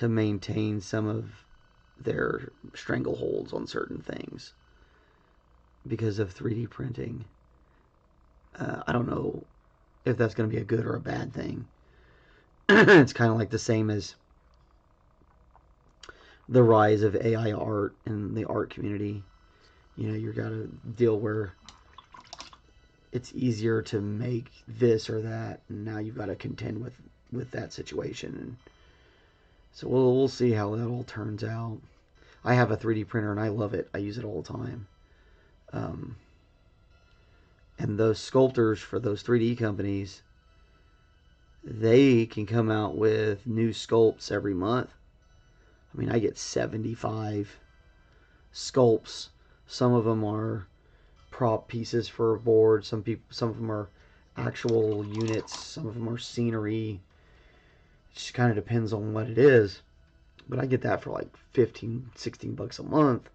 maintain some of their strangleholds on certain things because of 3D printing. I don't know if that's going to be a good or a bad thing. It's kind of like the same as the rise of AI art in the art community. You've got a deal where it's easier to make this or that, and now you've got to contend with that situation. And so we'll see how that all turns out. I have a 3D printer and I love it. I use it all the time. And those sculptors for those 3D companies, they can come out with new sculpts every month. I mean, I get 75 sculpts. Some of them are prop pieces for a board. Some of them are actual units. Some of them are scenery. It just kind of depends on what it is. But I get that for like 15, 16 bucks a month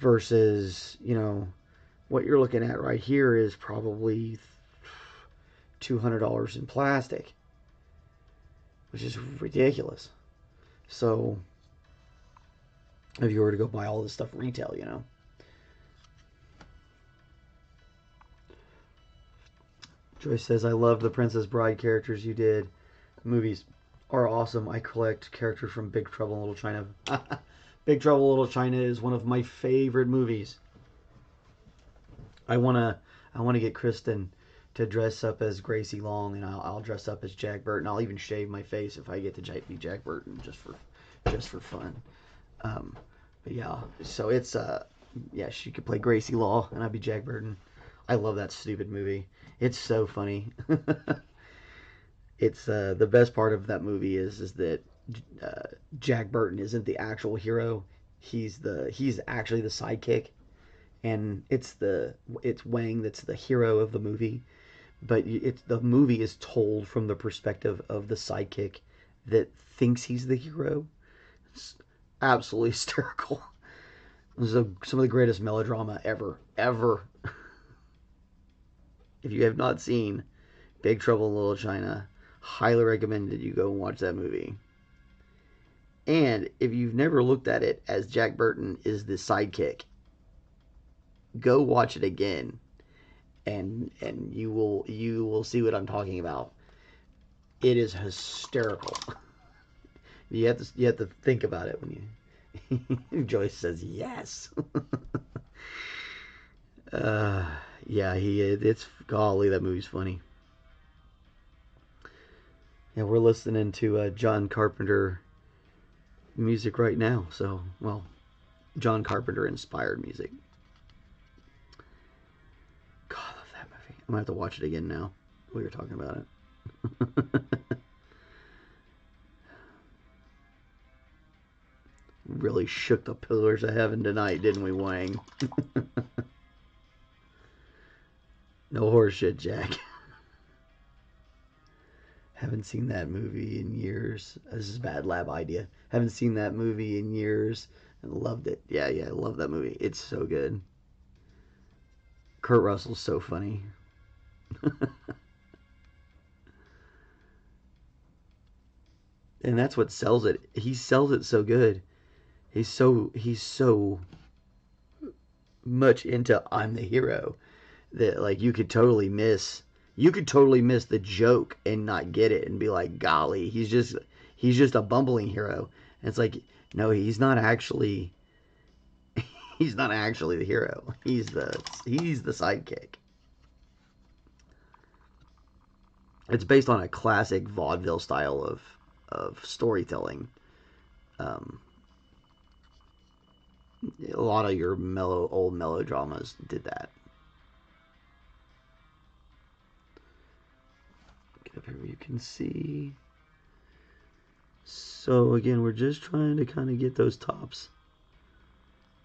versus, what you're looking at right here is probably $200 in plastic, which is ridiculous. So if you were to go buy all this stuff retail, Joyce says, I love the Princess Bride characters you did. The movies are awesome. I collect characters from Big Trouble in Little China. Big Trouble in Little China is one of my favorite movies. I wanna get Kristen to dress up as Gracie Long, and I'll dress up as Jack Burton. I'll even shave my face if I get to be Jack Burton, just for fun. But yeah, so it's she could play Gracie Law, and I'd be Jack Burton. I love that stupid movie. It's so funny. It's the best part of that movie is that Jack Burton isn't the actual hero. He's actually the sidekick, and it's Wang that's the hero of the movie. But the movie is told from the perspective of the sidekick that thinks he's the hero. It's absolutely hysterical. This is some of the greatest melodrama ever. If you have not seen Big Trouble in Little China, highly recommend that you go and watch that movie. And if you've never looked at it as Jack Burton is the sidekick, go watch it again, and you will see what I'm talking about. It is hysterical. You have to think about it when you. Joyce says yes. It's golly, that movie's funny. Yeah, we're listening to John Carpenter music right now. So, John Carpenter inspired music. God, I love that movie. I'm gonna have to watch it again now. We were talking about it. Really shook the pillars of heaven tonight, didn't we, Wang? No horse shit, Jack. Haven't seen that movie in years. This is a bad lab idea. Haven't seen that movie in years and loved it. Yeah, I love that movie. It's so good. Kurt Russell's so funny. And that's what sells it. He sells it so good. He's so much into I'm the hero that like you could totally miss the joke and not get it and be like, golly, he's just a bumbling hero. And it's like, no, he's not actually the hero. He's the sidekick. It's based on a classic vaudeville style of storytelling. A lot of your old melodramas did that. Get up here where you can see. So again, we're just trying to kind of get those tops,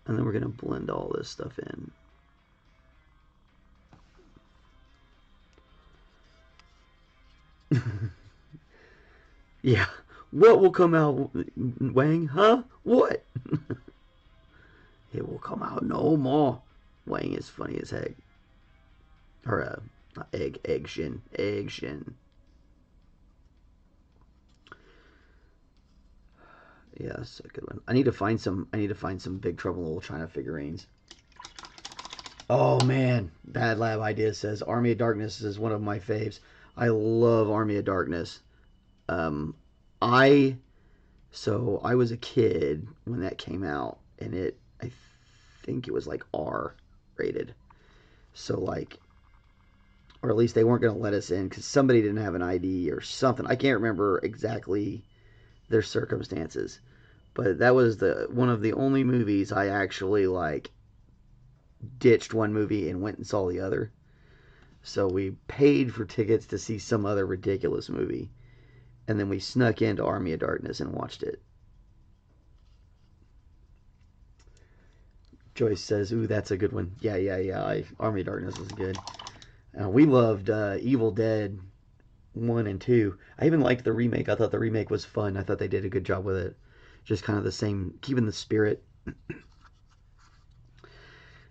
and then we're going to blend all this stuff in. Yeah. What will come out, Wang? Huh? What? It will come out no more. Wang is funny as heck. Or, not egg shin. Egg shin. Yeah, that's a good one. I need to find some Big Trouble in Little China figurines. Oh man, Bad Lab Idea says Army of Darkness is one of my faves. I love Army of Darkness. I was a kid when that came out, and I think it was like R rated. So like, or at least they weren't going to let us in because somebody didn't have an ID or something. I can't remember exactly their circumstances, But that was the one of the only movies I actually like ditched one movie and went and saw the other. So we paid for tickets to see some other ridiculous movie, and then we snuck into Army of Darkness and watched it. Joyce says, "Ooh, that's a good one." Yeah, yeah, yeah. Army of Darkness was good. We loved Evil Dead 1 and 2. I even liked the remake. I thought the remake was fun. I thought they did a good job with it. Just kind of the same, keeping the spirit. And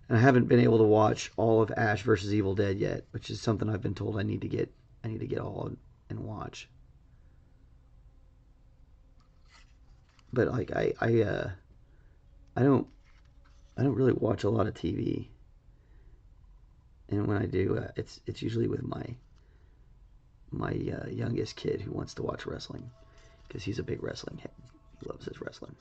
I haven't been able to watch all of Ash versus Evil Dead yet, which is something I've been told I need to get. I need to get all and watch. But like I don't really watch a lot of TV, and when I do, it's usually with my youngest kid who wants to watch wrestling because he's a big wrestling head. He loves his wrestling.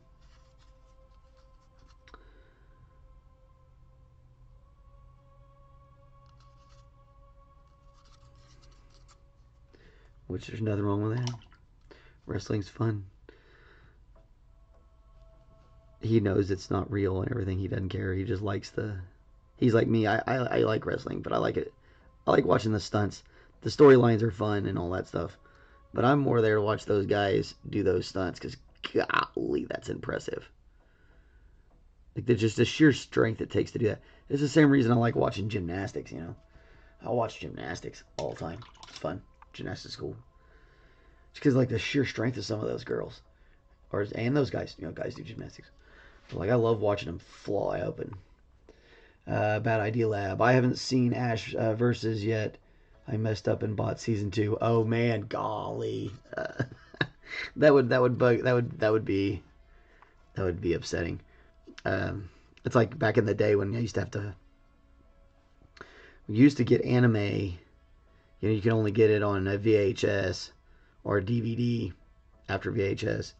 Which there's nothing wrong with that. Wrestling's fun. He knows it's not real and everything. He doesn't care. He just likes the. He's like me. I like wrestling, but I like it. I like watching the stunts. The storylines are fun and all that stuff. But I'm more there to watch those guys do those stunts because golly, that's impressive. Like there's just the sheer strength it takes to do that. It's the same reason I like watching gymnastics. You know, I watch gymnastics all the time. It's fun. Gymnastics school. Just because like the sheer strength of some of those girls, and those guys. You know, guys do gymnastics. But, like I love watching them fly open. Bad Idea Lab. I haven't seen Ash versus yet. I messed up and bought season 2. Oh man, golly, that would be upsetting. It's like back in the day when I used to have to. We used to get anime. You know, you can only get it on a VHS or a DVD after VHS,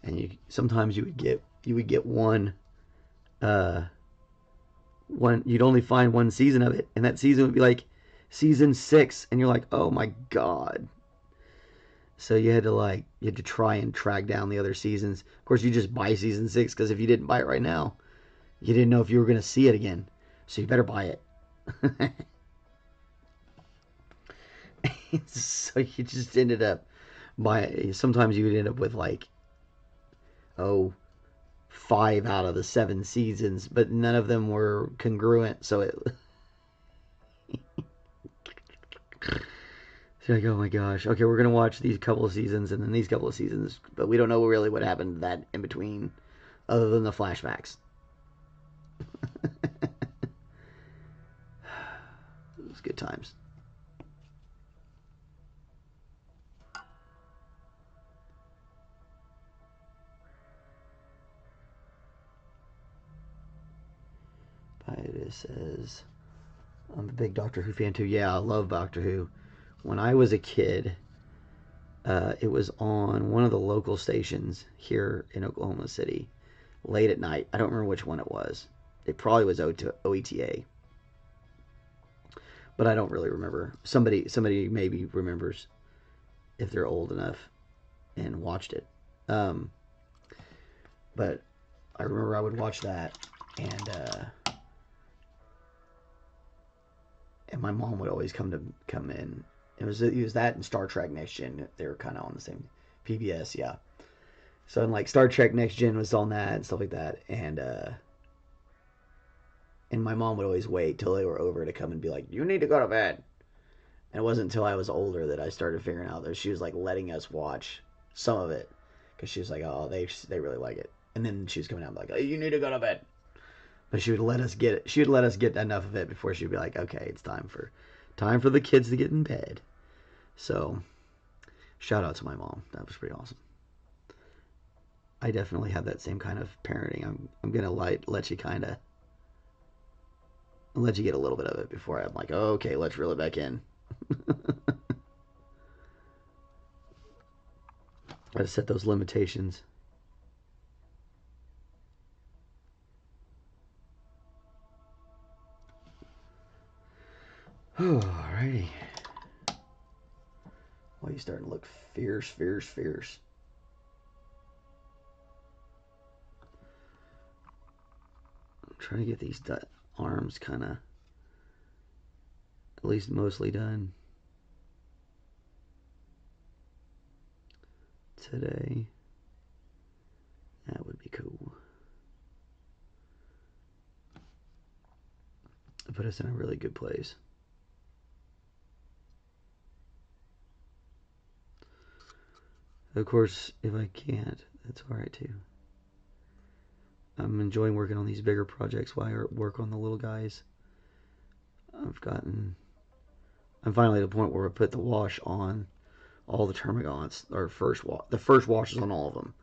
and sometimes you would get one. You'd only find one season of it, and that season would be like season 6, and you're like, oh my god. So you had to try and track down the other seasons. Of course, you just buy season 6 because if you didn't buy it right now, you didn't know if you were going to see it again. So you better buy it. So you just ended up buying. Sometimes you would end up with like, 5 out of the 7 seasons, but none of them were congruent. So it. So like, oh my gosh, okay, we're gonna watch these couple of seasons and then these couple of seasons, but we don't know really what happened to that in between, other than the flashbacks. It was good times. It says, I'm a big Doctor Who fan too. Yeah, I love Doctor Who. When I was a kid, it was on one of the local stations here in Oklahoma City, late at night. I don't remember which one it was. It probably was OETA, but I don't really remember. Somebody maybe remembers if they're old enough and watched it. But I remember I would watch that, and my mom would always come in. It was that and Star Trek Next Gen. They were kind of on the same PBS, yeah. So and like Star Trek Next Gen was on that and stuff like that, and my mom would always wait till they were over to come and be like, "You need to go to bed." And it wasn't until I was older that I started figuring out that she was like letting us watch some of it because she was like, "Oh, they really like it." And then she was coming out like, "Oh, you need to go to bed." But she would let us get it. She would let us get enough of it before she'd be like, "Okay, it's time for the kids to get in bed." So, shout out to my mom. That was pretty awesome. I definitely have that same kind of parenting. I'm gonna let you get a little bit of it before I'm like, oh, okay, let's reel it back in. I set those limitations. Alrighty. Well, you starting to look fierce. trying to get these arms kind of at least mostly done today. That would be cool. It'd put us in a really good place. Of course, if I can't, that's alright too. I'm enjoying working on these bigger projects while I work on the little guys. I'm finally at the point where I put the wash on all the termagants, or the first wash is on all of them,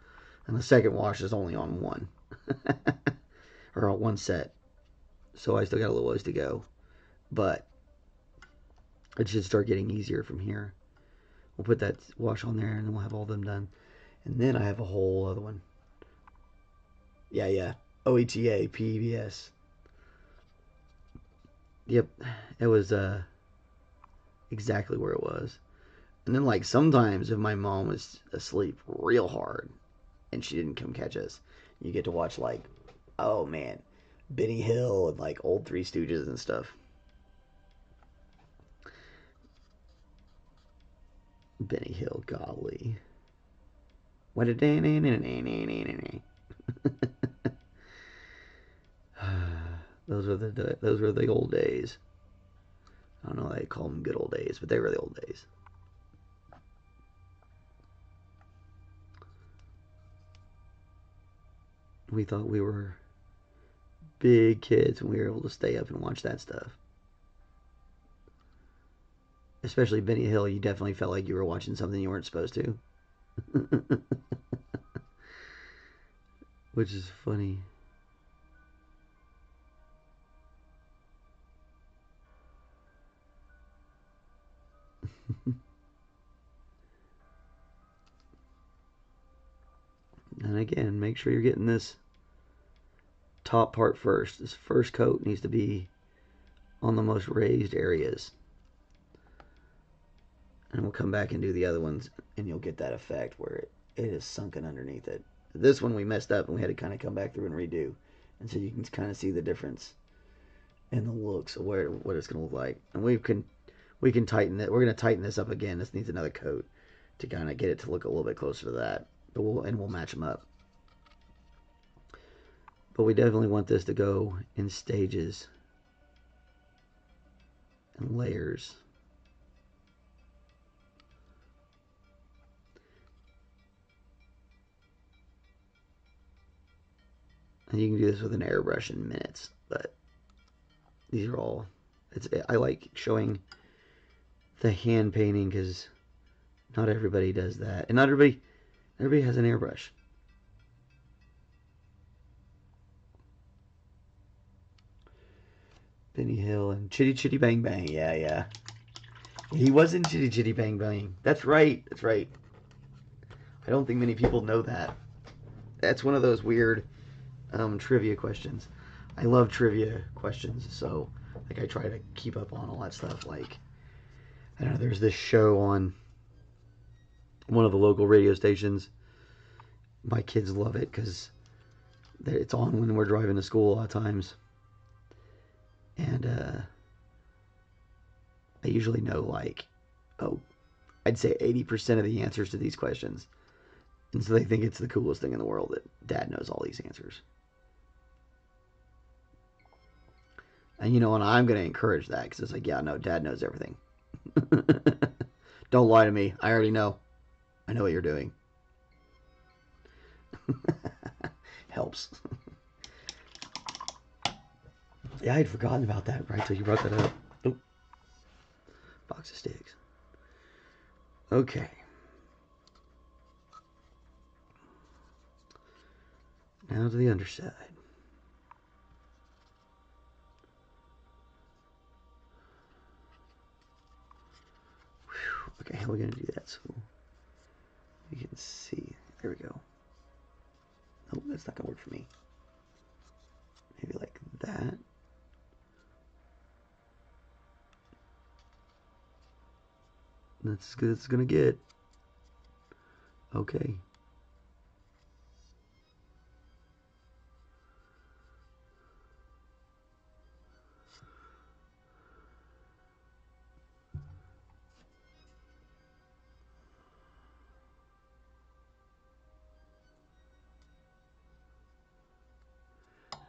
and the second wash is only on one, or on one set. So I still got a little ways to go, but it should start getting easier from here. We'll put that wash on there, and then we'll have all of them done, and then I have a whole other one. Yeah. OETA, PBS. Yep, it was exactly where it was. And then, like, sometimes if my mom was asleep real hard and she didn't come catch us, you get to watch, like, oh man, Benny Hill and, like, old Three Stooges and stuff. Benny Hill, golly. What a day. Those were the old days. I don't know why they call them good old days, but they were the old days. We thought we were big kids when we were able to stay up and watch that stuff. Especially Benny Hill, you definitely felt like you were watching something you weren't supposed to. Which is funny. And again, make sure you're getting this top part first. This first coat needs to be on the most raised areas. And we'll come back and do the other ones, and you'll get that effect where it is sunken underneath it. This one we messed up, and we had to kind of come back through and redo. And so you can kind of see the difference in the looks of what it's going to look like. And we can tighten it. We're going to tighten this up again. This needs another coat to kind of get it to look a little bit closer to that. But we'll match them up. But we definitely want this to go in stages and layers. And you can do this with an airbrush in minutes, but these are all, I like showing the hand painting because not everybody does that. And not everybody has an airbrush. Benny Hill and Chitty Chitty Bang Bang. Yeah. He was in Chitty Chitty Bang Bang. That's right. I don't think many people know that. That's one of those weird trivia questions. I love trivia questions, so like I try to keep up on all that stuff. Like, I don't know, there's this show on one of the local radio stations. My kids love it because it's on when we're driving to school a lot of times. And I usually know, like, I'd say 80% of the answers to these questions. And so they think it's the coolest thing in the world that Dad knows all these answers. And, you know, and I'm going to encourage that because it's like, yeah, no, Dad knows everything. Don't lie to me. I already know. I know what you're doing. Helps. Yeah, I'd forgotten about that right till you brought that up. Oop. Box of sticks. Okay. Now to the underside. Whew. Okay, how are we going to do that so you can see? There we go. Nope, that's not going to work for me. Maybe like that. That's as good as it's going to get. Okay.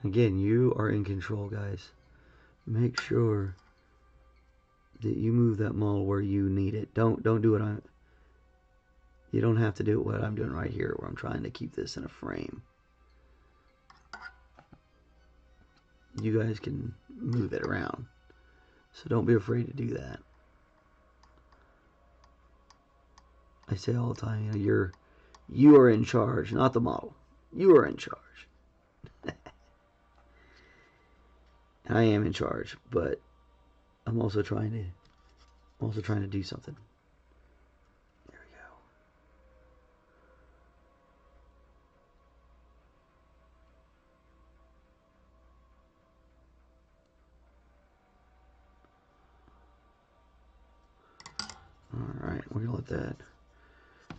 Again, you are in control, guys. Make sure that you move that model where you need it. Don't do what I'm... You don't have to do what I'm doing right here, where I'm trying to keep this in a frame. You guys can move it around. So don't be afraid to do that. I say all the time, you know, you are in charge, not the model. You are in charge. I am in charge, but I'm also trying to do something. There we go. All right, we're gonna let that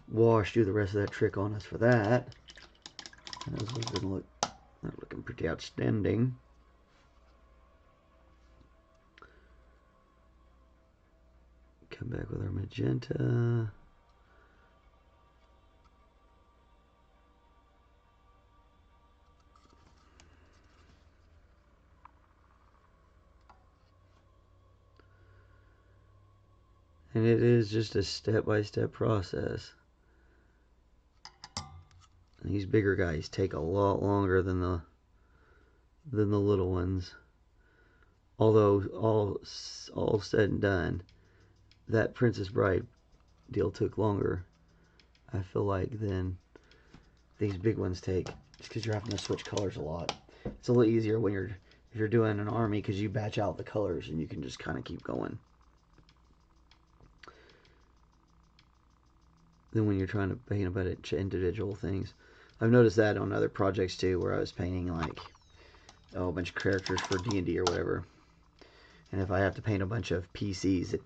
wash do the rest of that trick on us for that. This is gonna looking pretty outstanding. Come back with our magenta. And it is just a step-by-step process. And these bigger guys take a lot longer than the little ones. Although all said and done, that Princess Bride deal took longer, I feel like, than these big ones take. Just because you're having to switch colors a lot. It's a little easier when if you're doing an army, because you batch out the colors and you can just kind of keep going. Than when you're trying to paint about individual things. I've noticed that on other projects too, where I was painting like a bunch of characters for D&D or whatever. And if I have to paint a bunch of PCs,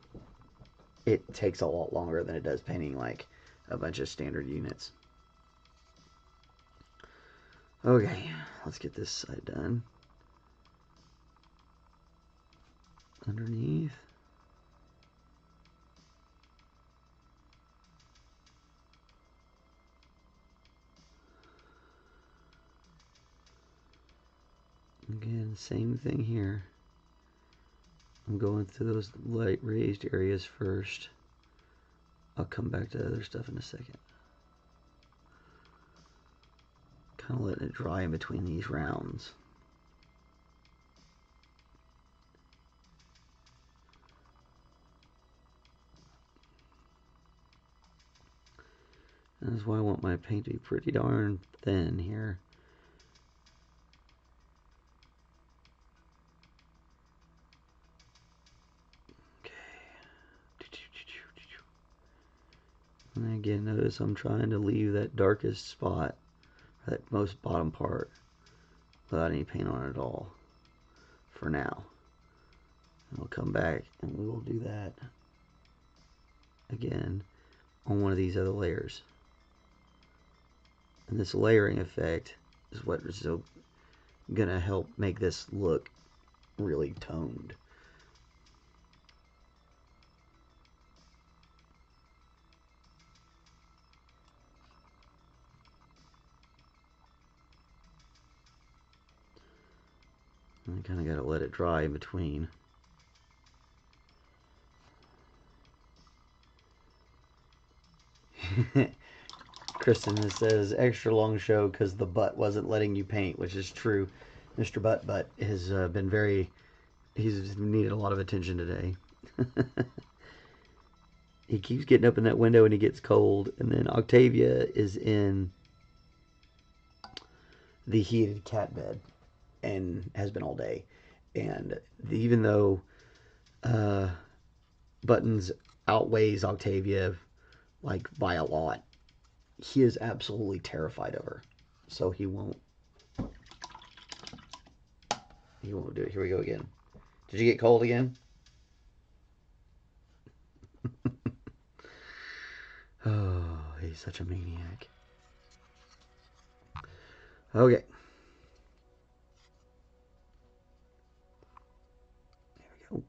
it takes a lot longer than it does painting like a bunch of standard units. Okay, let's get this side done. Underneath. Again, same thing here. I'm going through those light raised areas first. I'll come back to other stuff in a second. Kind of letting it dry in between these rounds. That's why I want my paint to be pretty darn thin here. Okay. And again, notice I'm trying to leave that darkest spot, that most bottom part, without any paint on it at all, for now. And we'll come back and we will do that again on one of these other layers. And this layering effect is what is so gonna help make this look really toned. And I kind of got to let it dry in between. Kristen says extra long show because the butt wasn't letting you paint, which is true. Mr. Butt has been he's needed a lot of attention today. He keeps getting up in that window and he gets cold. And then Octavia is in the heated cat bed and has been all day. And even though Buttons outweighs Octavia like by a lot, he is absolutely terrified of her. So he won't do it. Here we go again. Did you get cold again? Oh, he's such a maniac. Okay. There we go.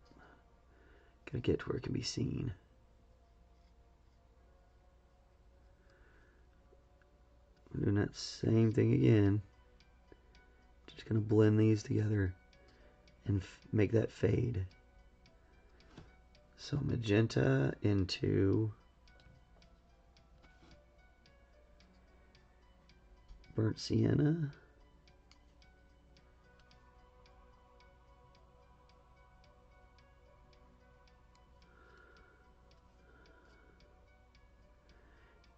Gotta get to where it can be seen. I'm doing that same thing again. Just going to blend these together and make that fade. So magenta into burnt sienna.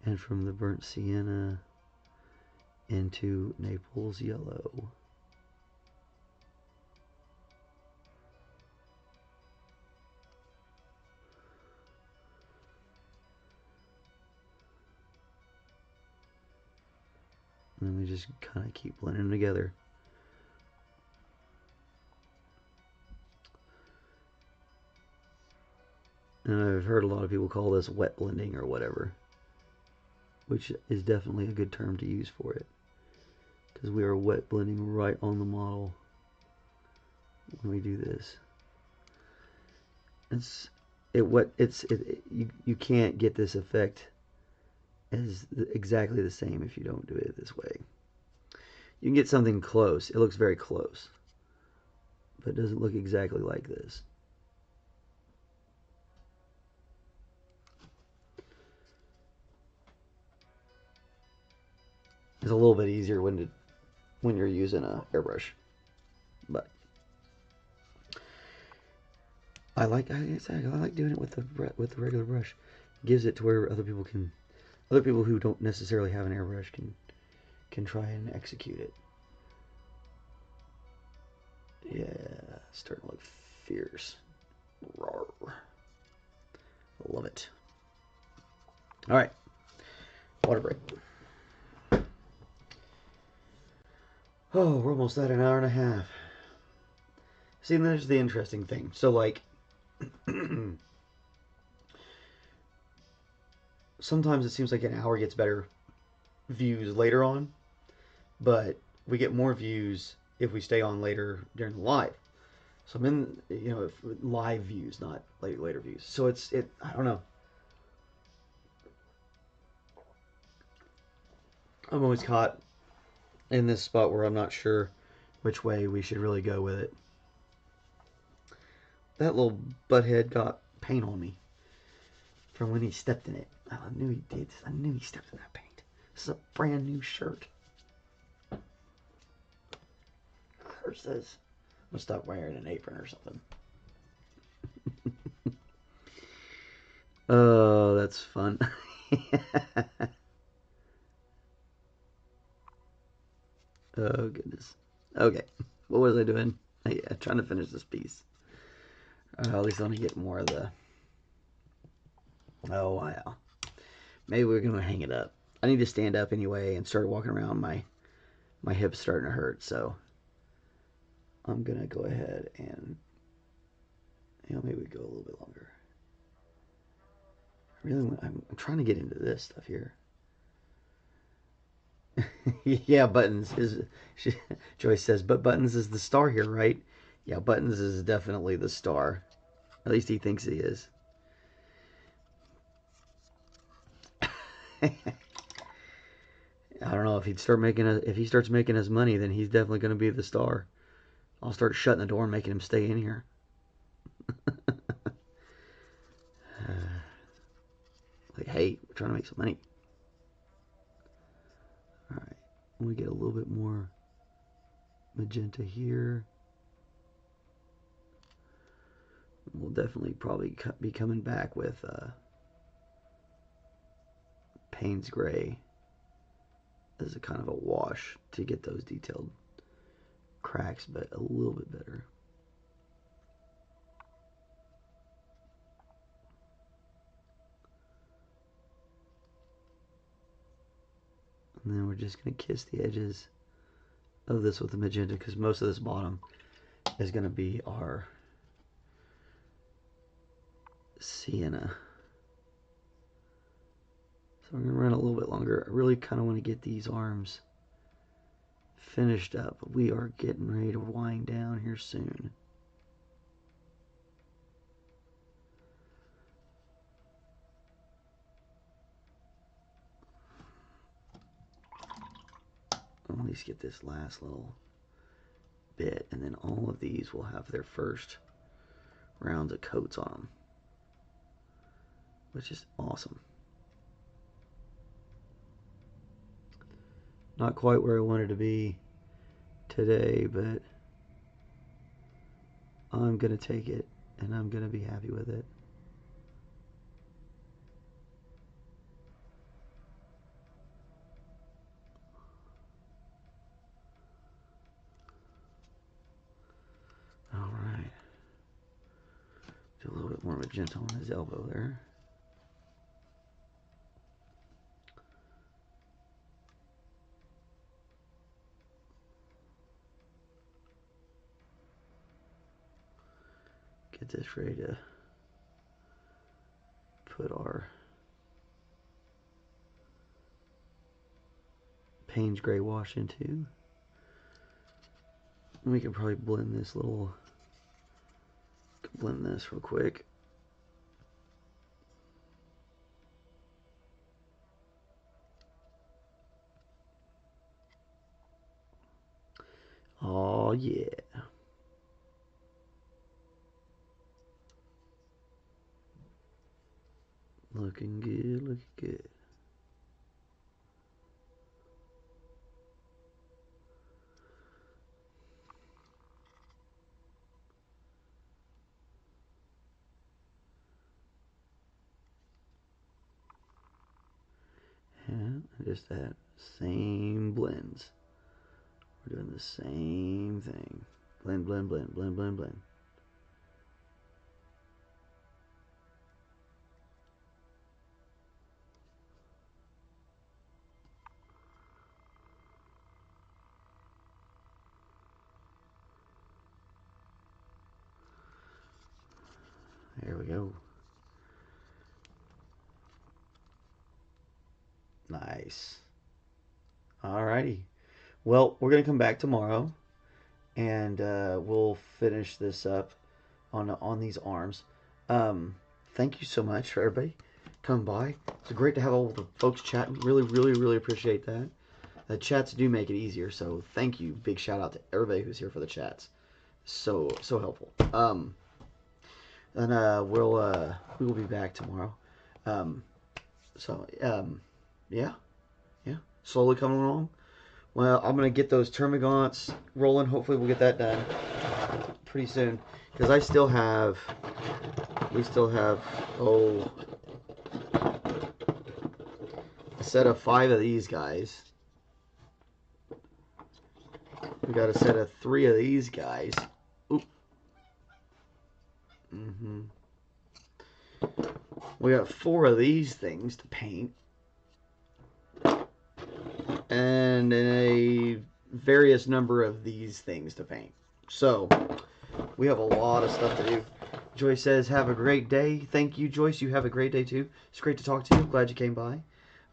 And from the burnt sienna into Naples yellow. And then we just kind of keep blending together. And I've heard a lot of people call this wet blending or whatever, which is definitely a good term to use for it, because we are wet blending right on the model when we do this. You can't get this effect as exactly the same if you don't do it this way. You can get something close. It looks very close, but it doesn't look exactly like this. It's a little bit easier when you're using a airbrush, but I like doing it with the regular brush. It gives it to where other people who don't necessarily have an airbrush can try and execute it. Yeah, it's starting to look fierce. Rawr. Love it. All right, water break. Oh, we're almost at an hour and a half. See, there's the interesting thing. So, like, sometimes it seems like an hour gets better views later on, but we get more views if we stay on later during the live. So I'm in, live views, not later views. So I don't know. I'm always caught in this spot where I'm not sure which way we should really go with it. That little butthead got paint on me from when he stepped in it. I knew he did. I knew he stepped in that paint. This is a brand new shirt. Curse this. I'm gonna stop wearing an apron or something. Oh, that's fun. Oh, goodness. Okay. What was I doing? Yeah, trying to finish this piece. At least let me get more of the... Oh, wow. Maybe we're going to hang it up. I need to stand up anyway and start walking around. My hip's starting to hurt, so I'm going to go ahead and... maybe we go a little bit longer. I'm trying to get into this stuff here. Yeah, Buttons is... Joyce says, but Buttons is the star here, right? Yeah, Buttons is definitely the star. At least he thinks he is. I don't know, if he starts making his money, then he's definitely going to be the star. I'll start shutting the door and making him stay in here. Like, hey, we're trying to make some money. All right, we get a little bit more magenta here. We'll definitely probably be coming back with Payne's gray as a kind of a wash to get those detailed cracks, but a little bit better. And then we're just going to kiss the edges of this with the magenta, because most of this bottom is going to be our sienna. So we're going to run a little bit longer. I really kind of want to get these arms finished up. We are getting ready to wind down here soon. I'll at least get this last little bit, and then all of these will have their first rounds of coats on them, which is awesome. Not quite where I wanted to be today, but I'm going to take it, and I'm going to be happy with it. All right. Do a little bit more magenta on his elbow there. Get this ready to put our Payne's gray wash into. We can probably blend this real quick. Oh yeah. Looking good, looking good. And just that same blends. We're doing the same thing. Blend, blend, blend, blend, blend, blend. There we go. Nice. Alrighty. Well, we're going to come back tomorrow, and we'll finish this up on these arms. Thank you so much for everybody coming by. It's great to have all the folks chatting. Really, really, really appreciate that. The chats do make it easier, so thank you. Big shout out to everybody who's here for the chats. So helpful. And we will be back tomorrow. Yeah. Slowly coming along. Well, I'm gonna get those termagants rolling. Hopefully, we'll get that done pretty soon. Because we still have a set of 5 of these guys. We got a set of 3 of these guys. Oop. We got 4 of these things to paint. And a various number of these things to paint. So, we have a lot of stuff to do. Joyce says, have a great day. Thank you, Joyce. You have a great day, too. It's great to talk to you. Glad you came by.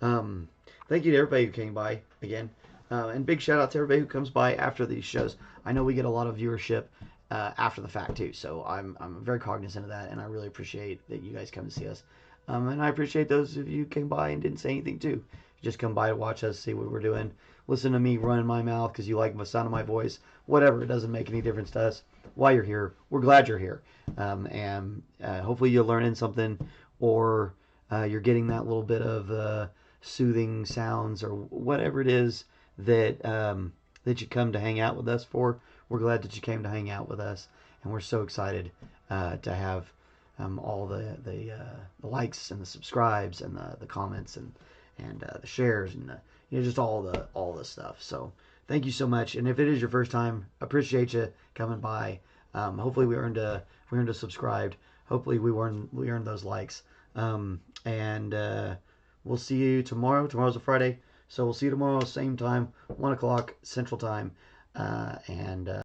Thank you to everybody who came by again. And big shout out to everybody who comes by after these shows. I know we get a lot of viewership after the fact, too. So, I'm very cognizant of that, and I really appreciate that you guys come to see us. And I appreciate those of you who came by and didn't say anything, too. Just come by to watch us, see what we're doing. Listen to me running my mouth because you like the sound of my voice. Whatever, it doesn't make any difference to us. While you're here, we're glad you're here. And hopefully you're learning something, or you're getting that little bit of soothing sounds, or whatever it is that that you come to hang out with us for. We're glad that you came to hang out with us, and we're so excited to have all the likes and the subscribes and the comments and the shares and just all the stuff. So thank you so much. And if it is your first time, appreciate you coming by. Hopefully we earned a subscribed. Hopefully we earned those likes. And we'll see you tomorrow. Tomorrow's a Friday, so we'll see you tomorrow, same time, 1 o'clock Central Time.